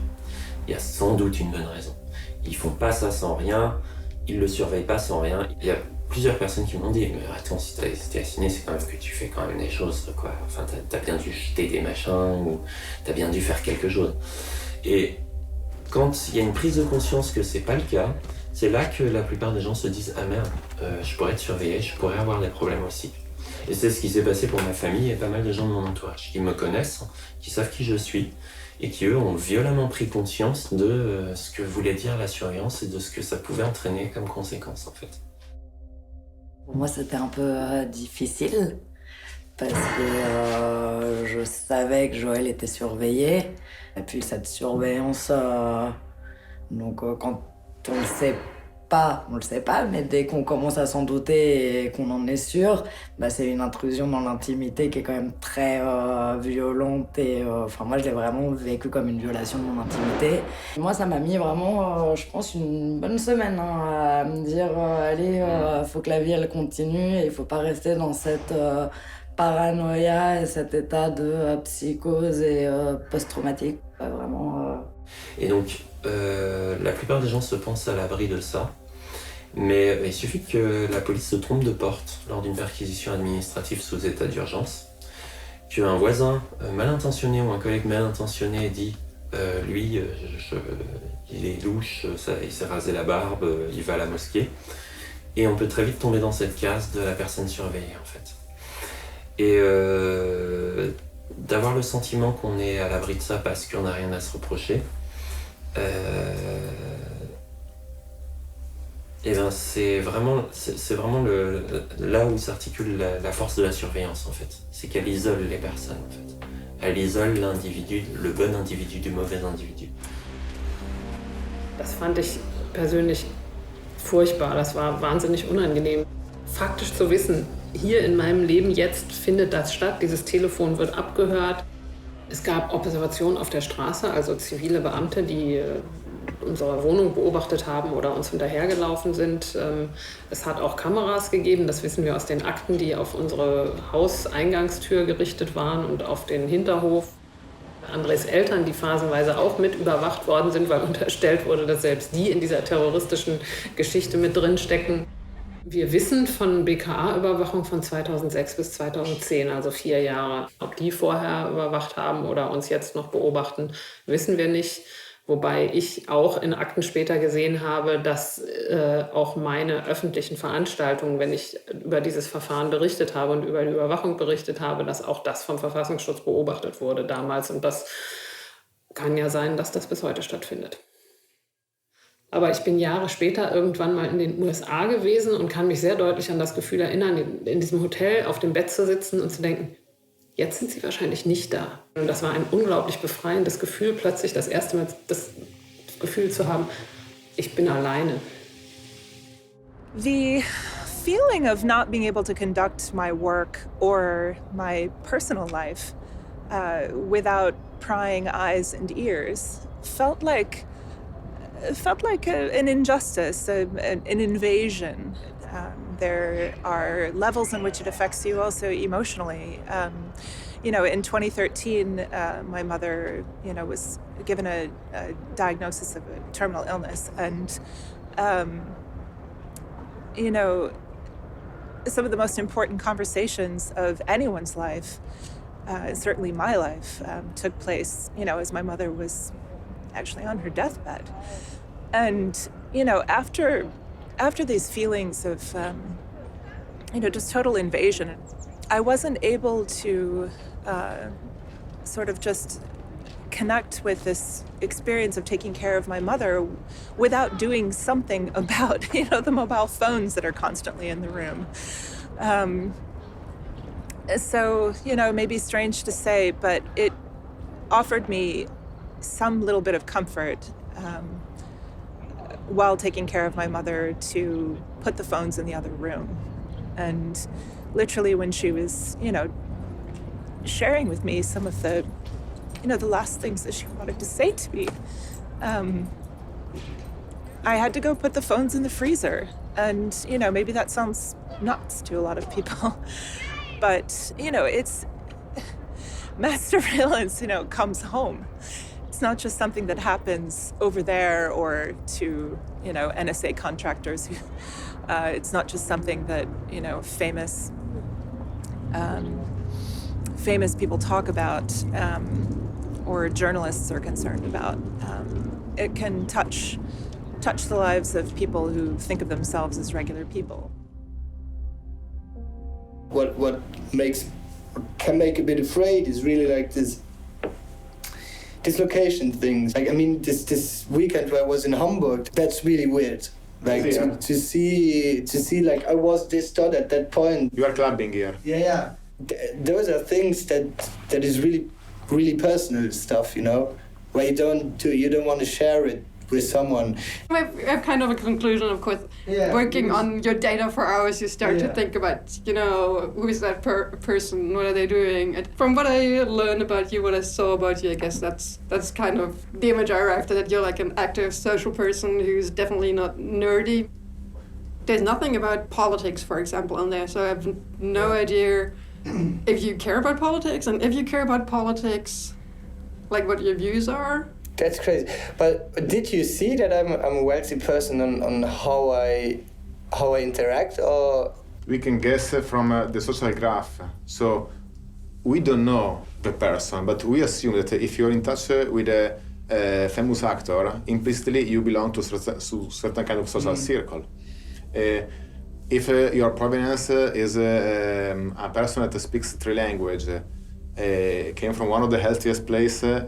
il y a sans doute une bonne raison. Ils font pas ça sans rien, ils le surveillent pas sans rien. Il y a plusieurs personnes qui m'ont dit mais attends, si t'es assigné, c'est quand même que tu fais quand même des choses quoi. Enfin t'as bien dû jeter des machins ou t'as bien dû faire quelque chose. Et quand il y a une prise de conscience que c'est pas le cas, c'est là que la plupart des gens se disent ah merde, je pourrais être surveillé, je pourrais avoir des problèmes aussi. Et c'est ce qui s'est passé pour ma famille et pas mal de gens de mon entourage qui me connaissent, qui savent qui je suis et qui, eux, ont violemment pris conscience de ce que voulait dire la surveillance et de ce que ça pouvait entraîner comme conséquence, en fait. Pour moi, c'était un peu difficile parce que je savais que Joël était surveillé. Et puis cette surveillance, donc quand on le sait pas, mais dès qu'on commence à s'en douter et qu'on en est sûr, bah c'est une intrusion dans l'intimité qui est quand même très violente et enfin moi je l'ai vraiment vécu comme une violation de mon intimité. Moi ça m'a mis vraiment, je pense, une bonne semaine à me dire allez, faut que la vie elle continue et il faut pas rester dans cette paranoïa et cet état de psychose et post-traumatique. Vraiment. Et donc, la plupart des gens se pensent à l'abri de ça, mais il suffit que la police se trompe de porte lors d'une perquisition administrative sous état d'urgence, qu'un voisin mal intentionné ou un collègue mal intentionné dit lui, il est louche, il s'est rasé la barbe, il va à la mosquée, et on peut très vite tomber dans cette case de la personne surveillée en fait. Et d'avoir le sentiment qu'on est à l'abri de ça parce qu'on n'a rien à se reprocher, et ben c'est vraiment là où s'articule la force de la surveillance en fait. C'est qu'elle isole les personnes en fait. Elle isole l'individu, le bon individu du mauvais individu. Das fand ich persönlich furchtbar, das war wahnsinnig unangenehm. Faktisch zu wissen, hier in meinem Leben jetzt findet das statt, dieses Telefon wird abgehört. Es gab Observationen auf der Straße, also zivile Beamte, die unsere Wohnung beobachtet haben oder uns hinterhergelaufen sind. Es hat auch Kameras gegeben, das wissen wir aus den Akten, die auf unsere Hauseingangstür gerichtet waren und auf den Hinterhof. Andres Eltern, die phasenweise auch mit überwacht worden sind, weil unterstellt wurde, dass selbst die in dieser terroristischen Geschichte mit drin stecken. Wir wissen von BKA-Überwachung von 2006 bis 2010, also 4 Jahre. Ob die vorher überwacht haben oder uns jetzt noch beobachten, wissen wir nicht. Wobei ich auch in Akten später gesehen habe, dass auch meine öffentlichen Veranstaltungen, wenn ich über dieses Verfahren berichtet habe und über die Überwachung berichtet habe, dass auch das vom Verfassungsschutz beobachtet wurde damals. Und das kann ja sein, dass das bis heute stattfindet. Aber ich bin Jahre später irgendwann mal in den USA gewesen und kann mich sehr deutlich an das Gefühl erinnern, in diesem Hotel auf dem Bett zu sitzen und zu denken, jetzt sind sie wahrscheinlich nicht da. Und das war ein unglaublich befreiendes Gefühl, plötzlich das erste Mal das Gefühl zu haben, ich bin alleine. The feeling of not being able to conduct my work or my personal life without prying eyes and ears felt like an injustice, an invasion. There are levels in which it affects you also emotionally. In 2013, my mother, was given a diagnosis of a terminal illness, and some of the most important conversations of anyone's life, certainly my life, took place, as my mother was actually on her deathbed. And, after these feelings of, just total invasion, I wasn't able to sort of just connect with this experience of taking care of my mother without doing something about, the mobile phones that are constantly in the room. So, maybe strange to say, but it offered me some little bit of comfort while taking care of my mother to put the phones in the other room. And literally when she was, sharing with me some of the, the last things that she wanted to say to me, I had to go put the phones in the freezer. And, maybe that sounds nuts to a lot of people, but, it's mass surveillance, comes home. It's not just something that happens over there or to, NSA contractors. It's not just something that, famous people talk about or journalists are concerned about. It can touch the lives of people who think of themselves as regular people. What can make a bit afraid is really like this dislocation things. Like, I mean, this weekend where I was in Hamburg, that's really weird. Like to see like I was this thought at that point. You are clubbing here. Yeah. Those are things that is really, really personal stuff, where you don't want to share it with someone. I have kind of a conclusion, of course. Working on your data for hours, you start to think about, who is that person, what are they doing? And from what I learned about you, what I saw about you, I guess that's kind of the image I arrived at, that you're like an active social person who's definitely not nerdy. There's nothing about politics, for example, on there, so I have no idea if you care about politics, and if you care about politics, like what your views are. That's crazy. But did you see that I'm a wealthy person on how I interact, or? We can guess from the social graph. So we don't know the person, but we assume that if you're in touch with a famous actor, implicitly you belong to certain kind of social circle. If your provenance is a person that speaks 3 languages, came from one of the healthiest places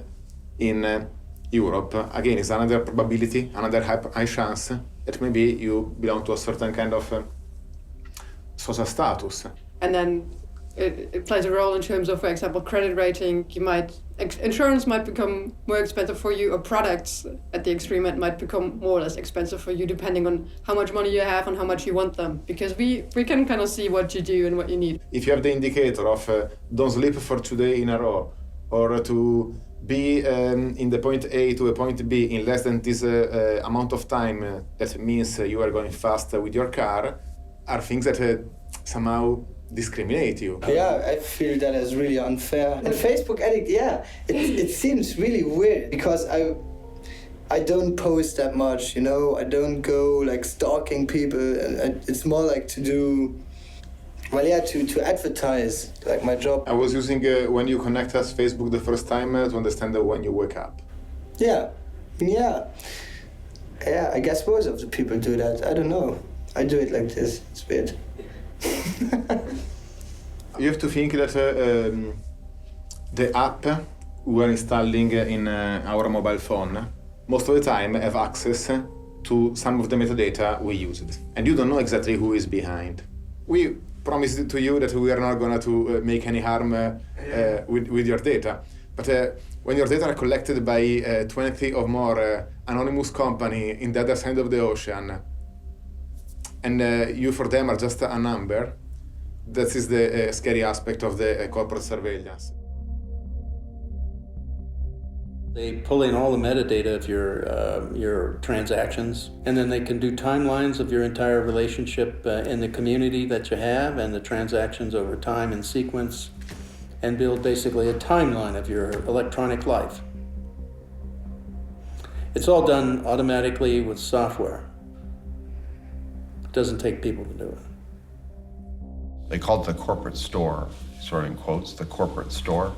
in Europe, again, is another probability, another high chance that maybe you belong to a certain kind of social status. And then it plays a role in terms of, for example, credit rating. Insurance might become more expensive for you, or products at the extreme end might become more or less expensive for you, depending on how much money you have and how much you want them. Because we can kind of see what you do and what you need. If you have the indicator of don't sleep for 2 days in a row, or to be in the point A to a point B in less than this amount of time, that means you are going fast with your car, are things that somehow discriminate you. Yeah, I feel that is really unfair. And Facebook addict, yeah, it seems really weird because I don't post that much, you know. I don't go like stalking people. It's more like to do, well, yeah, to advertise like my job. I was using when you connect us Facebook the first time to understand when you wake up. Yeah, I guess most of the people do that. I don't know. I do it like this. It's weird. You have to think that the app we are installing in our mobile phone most of the time have access to some of the metadata we used. And you don't know exactly who is behind. We promised to you that we are not going to make any harm with your data. But when your data are collected by 20 or more anonymous company in the other side of the ocean, and you for them are just a number, that is the scary aspect of the corporate surveillance. They pull in all the metadata of your transactions, and then they can do timelines of your entire relationship in the community that you have and the transactions over time in sequence, and build basically a timeline of your electronic life. It's all done automatically with software. It doesn't take people to do it. They called it the corporate store, sort of in quotes, the corporate store.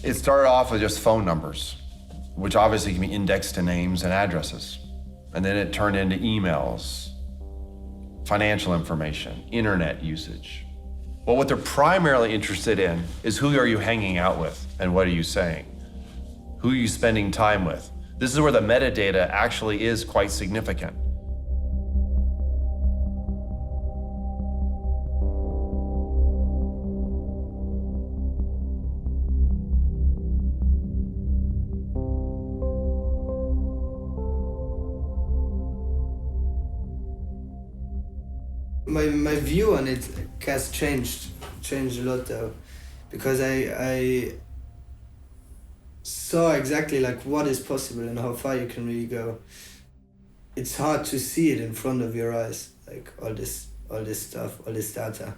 It started off with just phone numbers, which obviously can be indexed to names and addresses. And then it turned into emails, financial information, internet usage. Well, what they're primarily interested in is who are you hanging out with and what are you saying? Who are you spending time with? This is where the metadata actually is quite significant. My view on it has changed a lot though, because I saw exactly like what is possible and how far you can really go. It's hard to see it in front of your eyes, like all this stuff, all this data,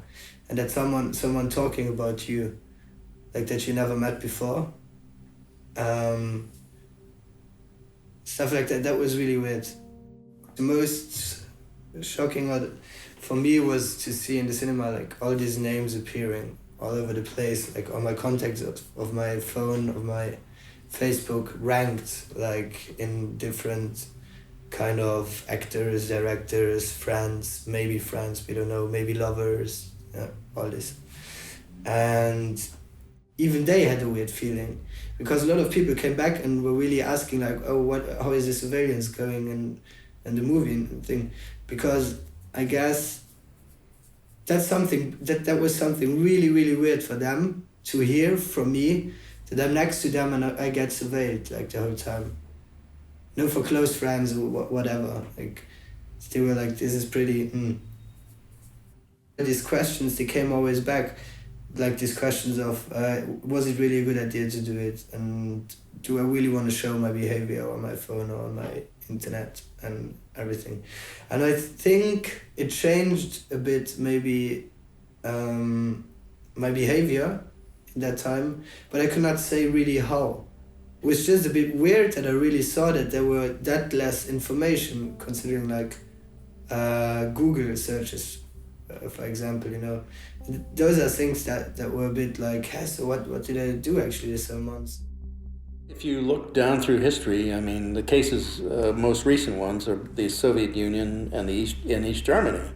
and that someone talking about you, like that you never met before. Stuff like that. That was really weird. The most shocking for me was to see in the cinema like all these names appearing all over the place, like on my contacts of my phone, of my Facebook, ranked like in different kind of actors, directors, friends, maybe friends, we don't know, maybe lovers, yeah, all this. And even they had a weird feeling because a lot of people came back and were really asking like, oh, how is the surveillance going and the movie thing, because I guess that was something really, really weird for them to hear from me, that I'm next to them and I get surveilled like the whole time. You know, for close friends or whatever, like they were like, this is pretty. These questions, they came always back, like these questions of, was it really a good idea to do it? And do I really want to show my behavior on my phone or on my internet and everything? And I think it changed a bit, maybe my behavior in that time, but I could not say really how. It was just a bit weird that I really saw that there were that less information, considering like Google searches, for example, you know. Those are things that were a bit like, hey, so what did I do actually this months? If you look down through history, I mean, the cases, most recent ones are the Soviet Union and East Germany.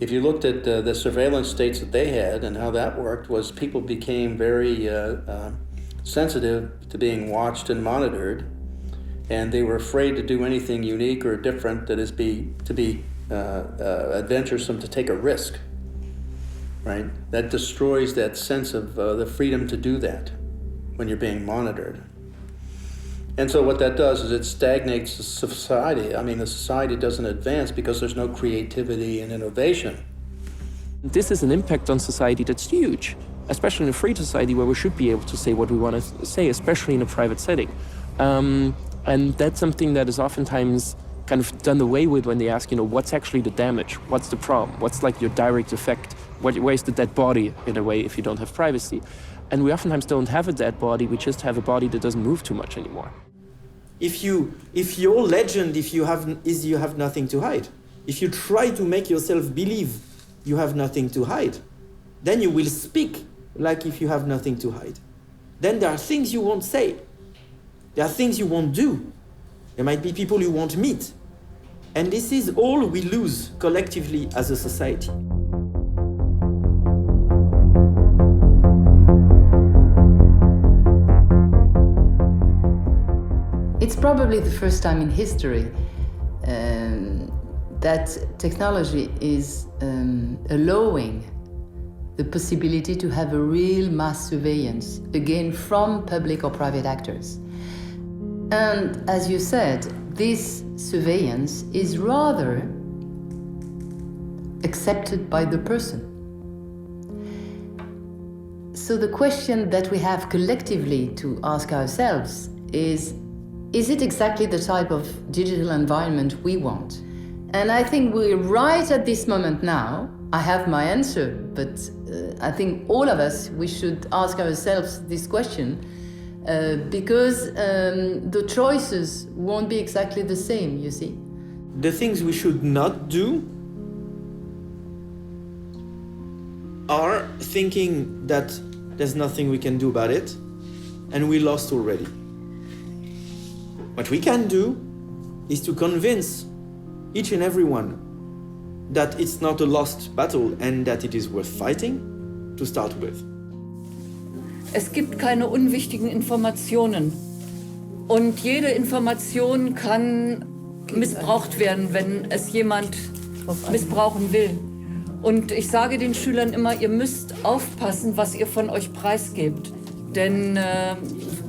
If you looked at the surveillance states that they had and how that worked, was people became very sensitive to being watched and monitored, and they were afraid to do anything unique or different that is adventuresome, to take a risk, right? That destroys that sense of the freedom to do that when you're being monitored. And so what that does is it stagnates the society. I mean, the society doesn't advance because there's no creativity and innovation. This is an impact on society that's huge, especially in a free society where we should be able to say what we want to say, especially in a private setting. And that's something that is oftentimes kind of done away with when they ask, you know, what's actually the damage? What's the problem? What's like your direct effect Where's the dead body, in a way, if you don't have privacy? And we oftentimes don't have a dead body, we just have a body that doesn't move too much anymore. If your legend is you have nothing to hide, if you try to make yourself believe you have nothing to hide, then you will speak like if you have nothing to hide. Then there are things you won't say. There are things you won't do. There might be people you won't meet. And this is all we lose collectively as a society. It's probably the first time in history that technology is allowing the possibility to have a real mass surveillance, again, from public or private actors. And as you said, this surveillance is rather accepted by the person. So the question that we have collectively to ask ourselves is it exactly the type of digital environment we want? And I think we're right at this moment now. I have my answer, but I think all of us, we should ask ourselves this question because the choices won't be exactly the same, you see. The things we should not do are thinking that there's nothing we can do about it, and we lost already. What we can do is to convince each and everyone that it's not a lost battle and that it is worth fighting to start with. Es gibt keine unwichtigen Informationen. Und jede Information kann missbraucht werden, wenn es jemand missbrauchen will. Und ich sage den Schülern immer, ihr müsst aufpassen, was ihr von euch preisgebt. Denn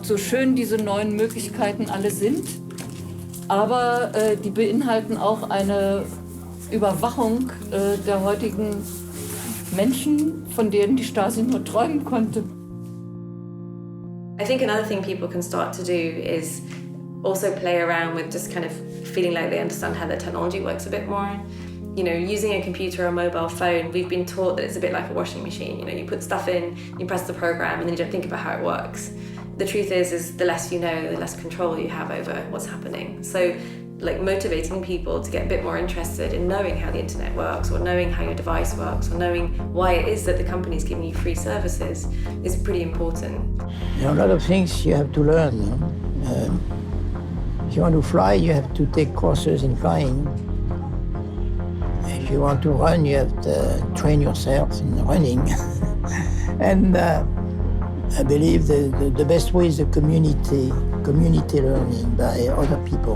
so schön diese neuen Möglichkeiten alle sind, aber die beinhalten auch eine Überwachung der heutigen Menschen, von denen die Stasi nur träumen konnte. I think another thing people can start to do is also play around with just kind of feeling like they understand how the technology works a bit more. You know, using a computer or a mobile phone, we've been taught that it's a bit like a washing machine. You know, you put stuff in, you press the program, and then you don't think about how it works. The truth is the less you know, the less control you have over what's happening. So, like, motivating people to get a bit more interested in knowing how the internet works, or knowing how your device works, or knowing why it is that the company's giving you free services is pretty important. There are a lot of things you have to learn. If you want to fly, you have to take courses in flying. If you want to run, you have to train yourself in running. And I believe the best way is the community learning by other people,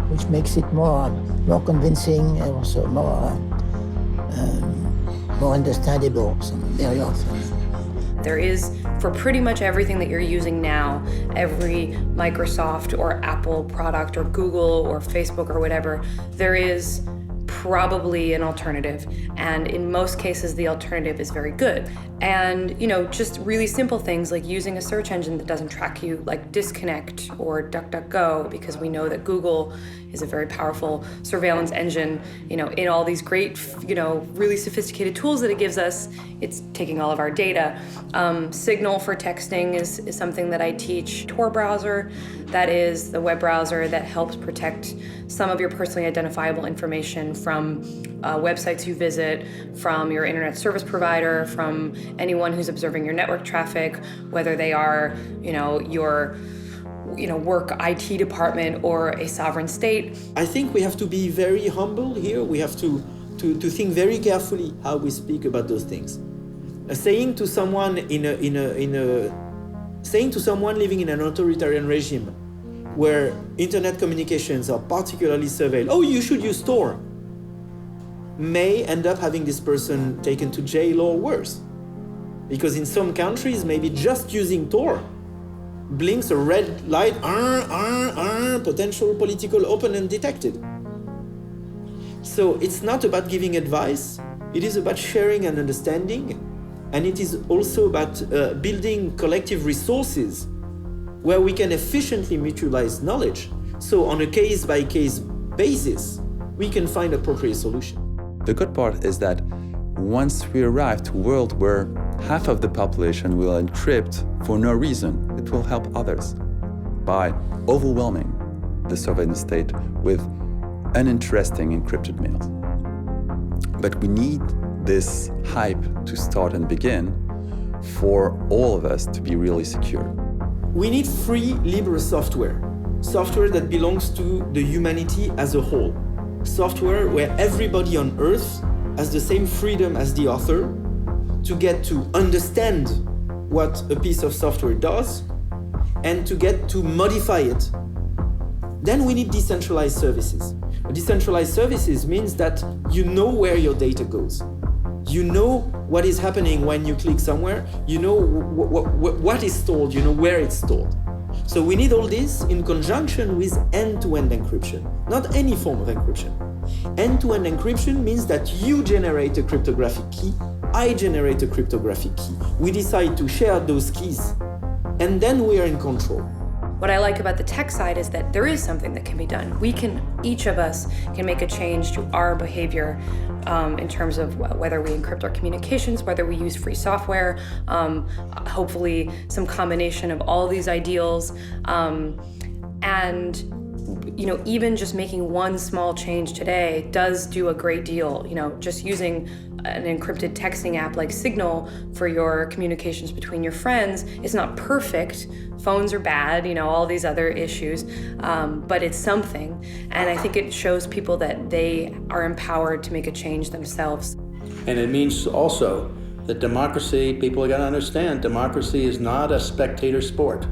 which makes it more convincing and also more understandable very often. There is, for pretty much everything that you're using now, every Microsoft or Apple product or Google or Facebook or whatever, there is probably an alternative. And in most cases, the alternative is very good. And, you know, just really simple things like using a search engine that doesn't track you, like Disconnect or DuckDuckGo, because we know that Google is a very powerful surveillance engine, you know, in all these great, you know, really sophisticated tools that it gives us. It's taking all of our data. Signal for texting is something that I teach. Tor browser, that is the web browser that helps protect some of your personally identifiable information from websites you visit, from your internet service provider, from anyone who's observing your network traffic, whether they are, you know, your work IT department or a sovereign state. I think we have to be very humble here. We have to think very carefully how we speak about those things. Saying to someone saying to someone living in an authoritarian regime where internet communications are particularly surveilled, oh, you should use Tor, may end up having this person taken to jail or worse. Because in some countries, maybe just using Tor blinks a red light, potential political opponent detected. So it's not about giving advice, it is about sharing and understanding, and it is also about building collective resources where we can efficiently mutualize knowledge. So on a case-by-case basis, we can find appropriate solutions. The good part is that once we arrive to a world where half of the population will encrypt for no reason, it will help others by overwhelming the surveillance state with uninteresting encrypted mails. But we need this hype to start and begin for all of us to be really secure. We need free, liberal software that belongs to the humanity as a whole. Software where everybody on Earth has the same freedom as the author to get to understand what a piece of software does and to get to modify it. Then we need decentralized services. Decentralized services means that you know where your data goes. You know what is happening when you click somewhere. You know what is stored, you know where it's stored. So we need all this in conjunction with end-to-end encryption, not any form of encryption. End-to-end encryption means that you generate a cryptographic key, I generate a cryptographic key. We decide to share those keys, and then we are in control. What I like about the tech side is that there is something that can be done. Each of us can make a change to our behavior in terms of whether we encrypt our communications, whether we use free software, hopefully some combination of all these ideals. And even just making one small change today does do a great deal. Just using an encrypted texting app like Signal for your communications between your friends is not perfect. Phones are bad, all these other issues, but it's something. And I think it shows people that they are empowered to make a change themselves. And it means also that democracy, people are going to understand, democracy is not a spectator sport.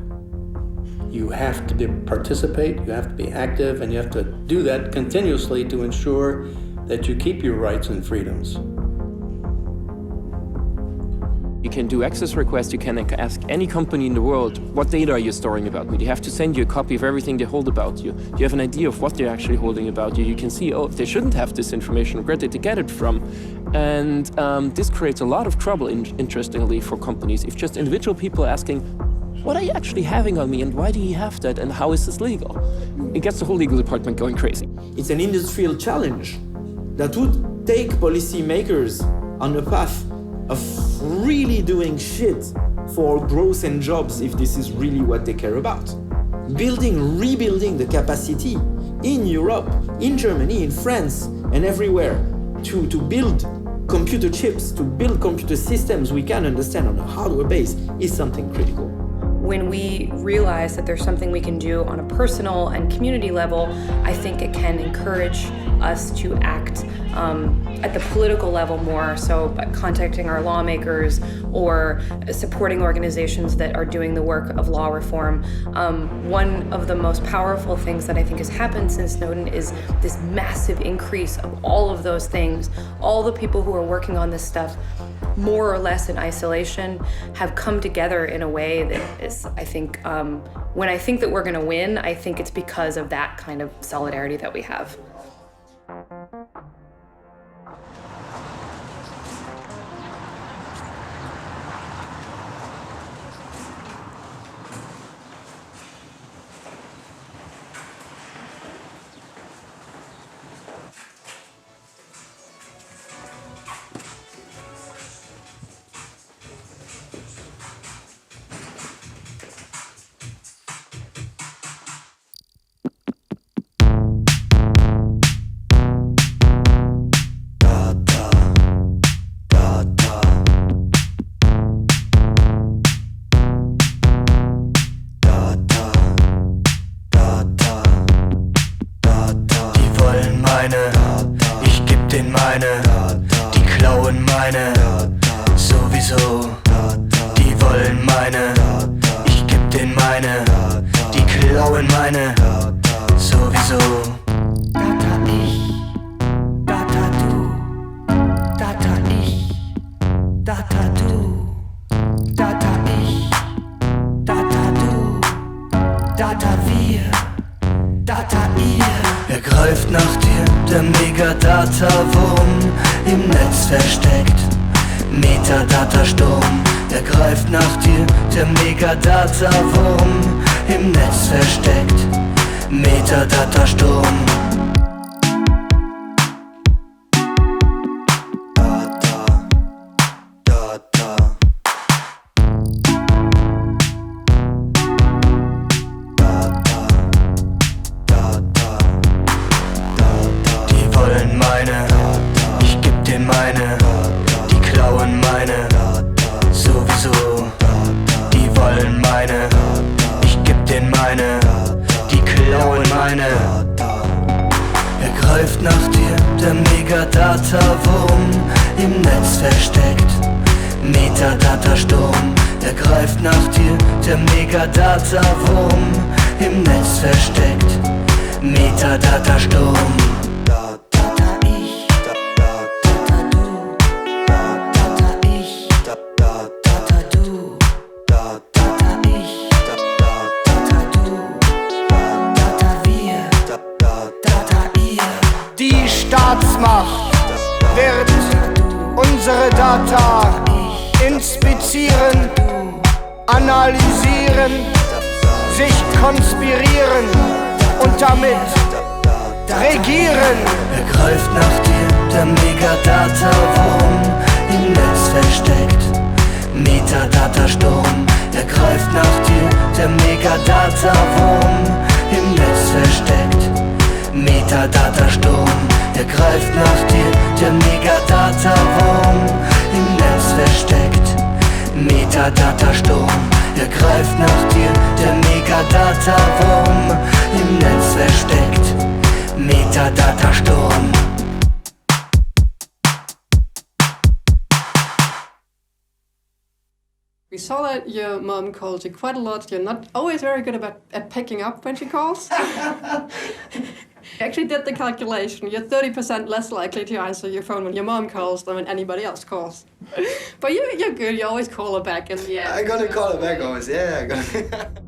You have to participate, you have to be active, and you have to do that continuously to ensure that you keep your rights and freedoms. You can do access requests, you can ask any company in the world, what data are you storing about me? They have to send you a copy of everything they hold about you. You have an idea of what they're actually holding about you. You can see, if they shouldn't have this information, where did they get it from? And this creates a lot of trouble, interestingly, for companies. If just individual people asking, what are you actually having on me and why do you have that and how is this legal? It gets the whole legal department going crazy. It's an industrial challenge that would take policymakers on a path of really doing shit for growth and jobs if this is really what they care about. Rebuilding the capacity in Europe, in Germany, in France, and everywhere to build computer chips, to build computer systems we can understand on a hardware base is something critical. When we realize that there's something we can do on a personal and community level, I think it can encourage us to act at the political level more, so by contacting our lawmakers or supporting organizations that are doing the work of law reform. One of the most powerful things that I think has happened since Snowden is this massive increase of all of those things. All the people who are working on this stuff, more or less in isolation, have come together in a way that is, I think, when I think that we're gonna win, I think it's because of that kind of solidarity that we have. Ich geb denen meine, die klauen meine, sowieso. Die wollen meine, ich geb denen meine, die klauen meine, sowieso. Data ich, Data du, Data ich, Data du, Data ich, Data du, Data wir, Data ihr. Er greift nach dir, der Megadata-Wurm, im Netz versteckt, Metadata-Sturm. Er greift nach dir, der Megadata-Wurm, im Netz versteckt, Metadata-Sturm. Data, Metadata-Wurm im Netz versteckt. Metadata-Sturm, er greift nach dir, der Megadata-Wurm im Netz versteckt. Metadata-Sturm. Die Staatsmacht wird unsere Data inspizieren, analysieren, sich konspirieren und damit regieren. Er greift nach dir, der Megadata-Wurm im Netz versteckt. Metadata-Sturm, er greift nach dir, der Megadata-Wurm im Netz versteckt. Metadata-Sturm, er greift nach dir, der Megadata-Wurm im Netz versteckt. Metadata-Sturm, er greift nach dir, der Megadata-Wurm im Netz versteckt. Metadata-Sturm. We saw that your mom calls you quite a lot. You're not always very good at picking up when she calls. I actually did the calculation. You're 30% less likely to answer your phone when your mom calls than when anybody else calls. But you're good. You always call her back in the end. I gotta call her back always. Yeah, I gotta.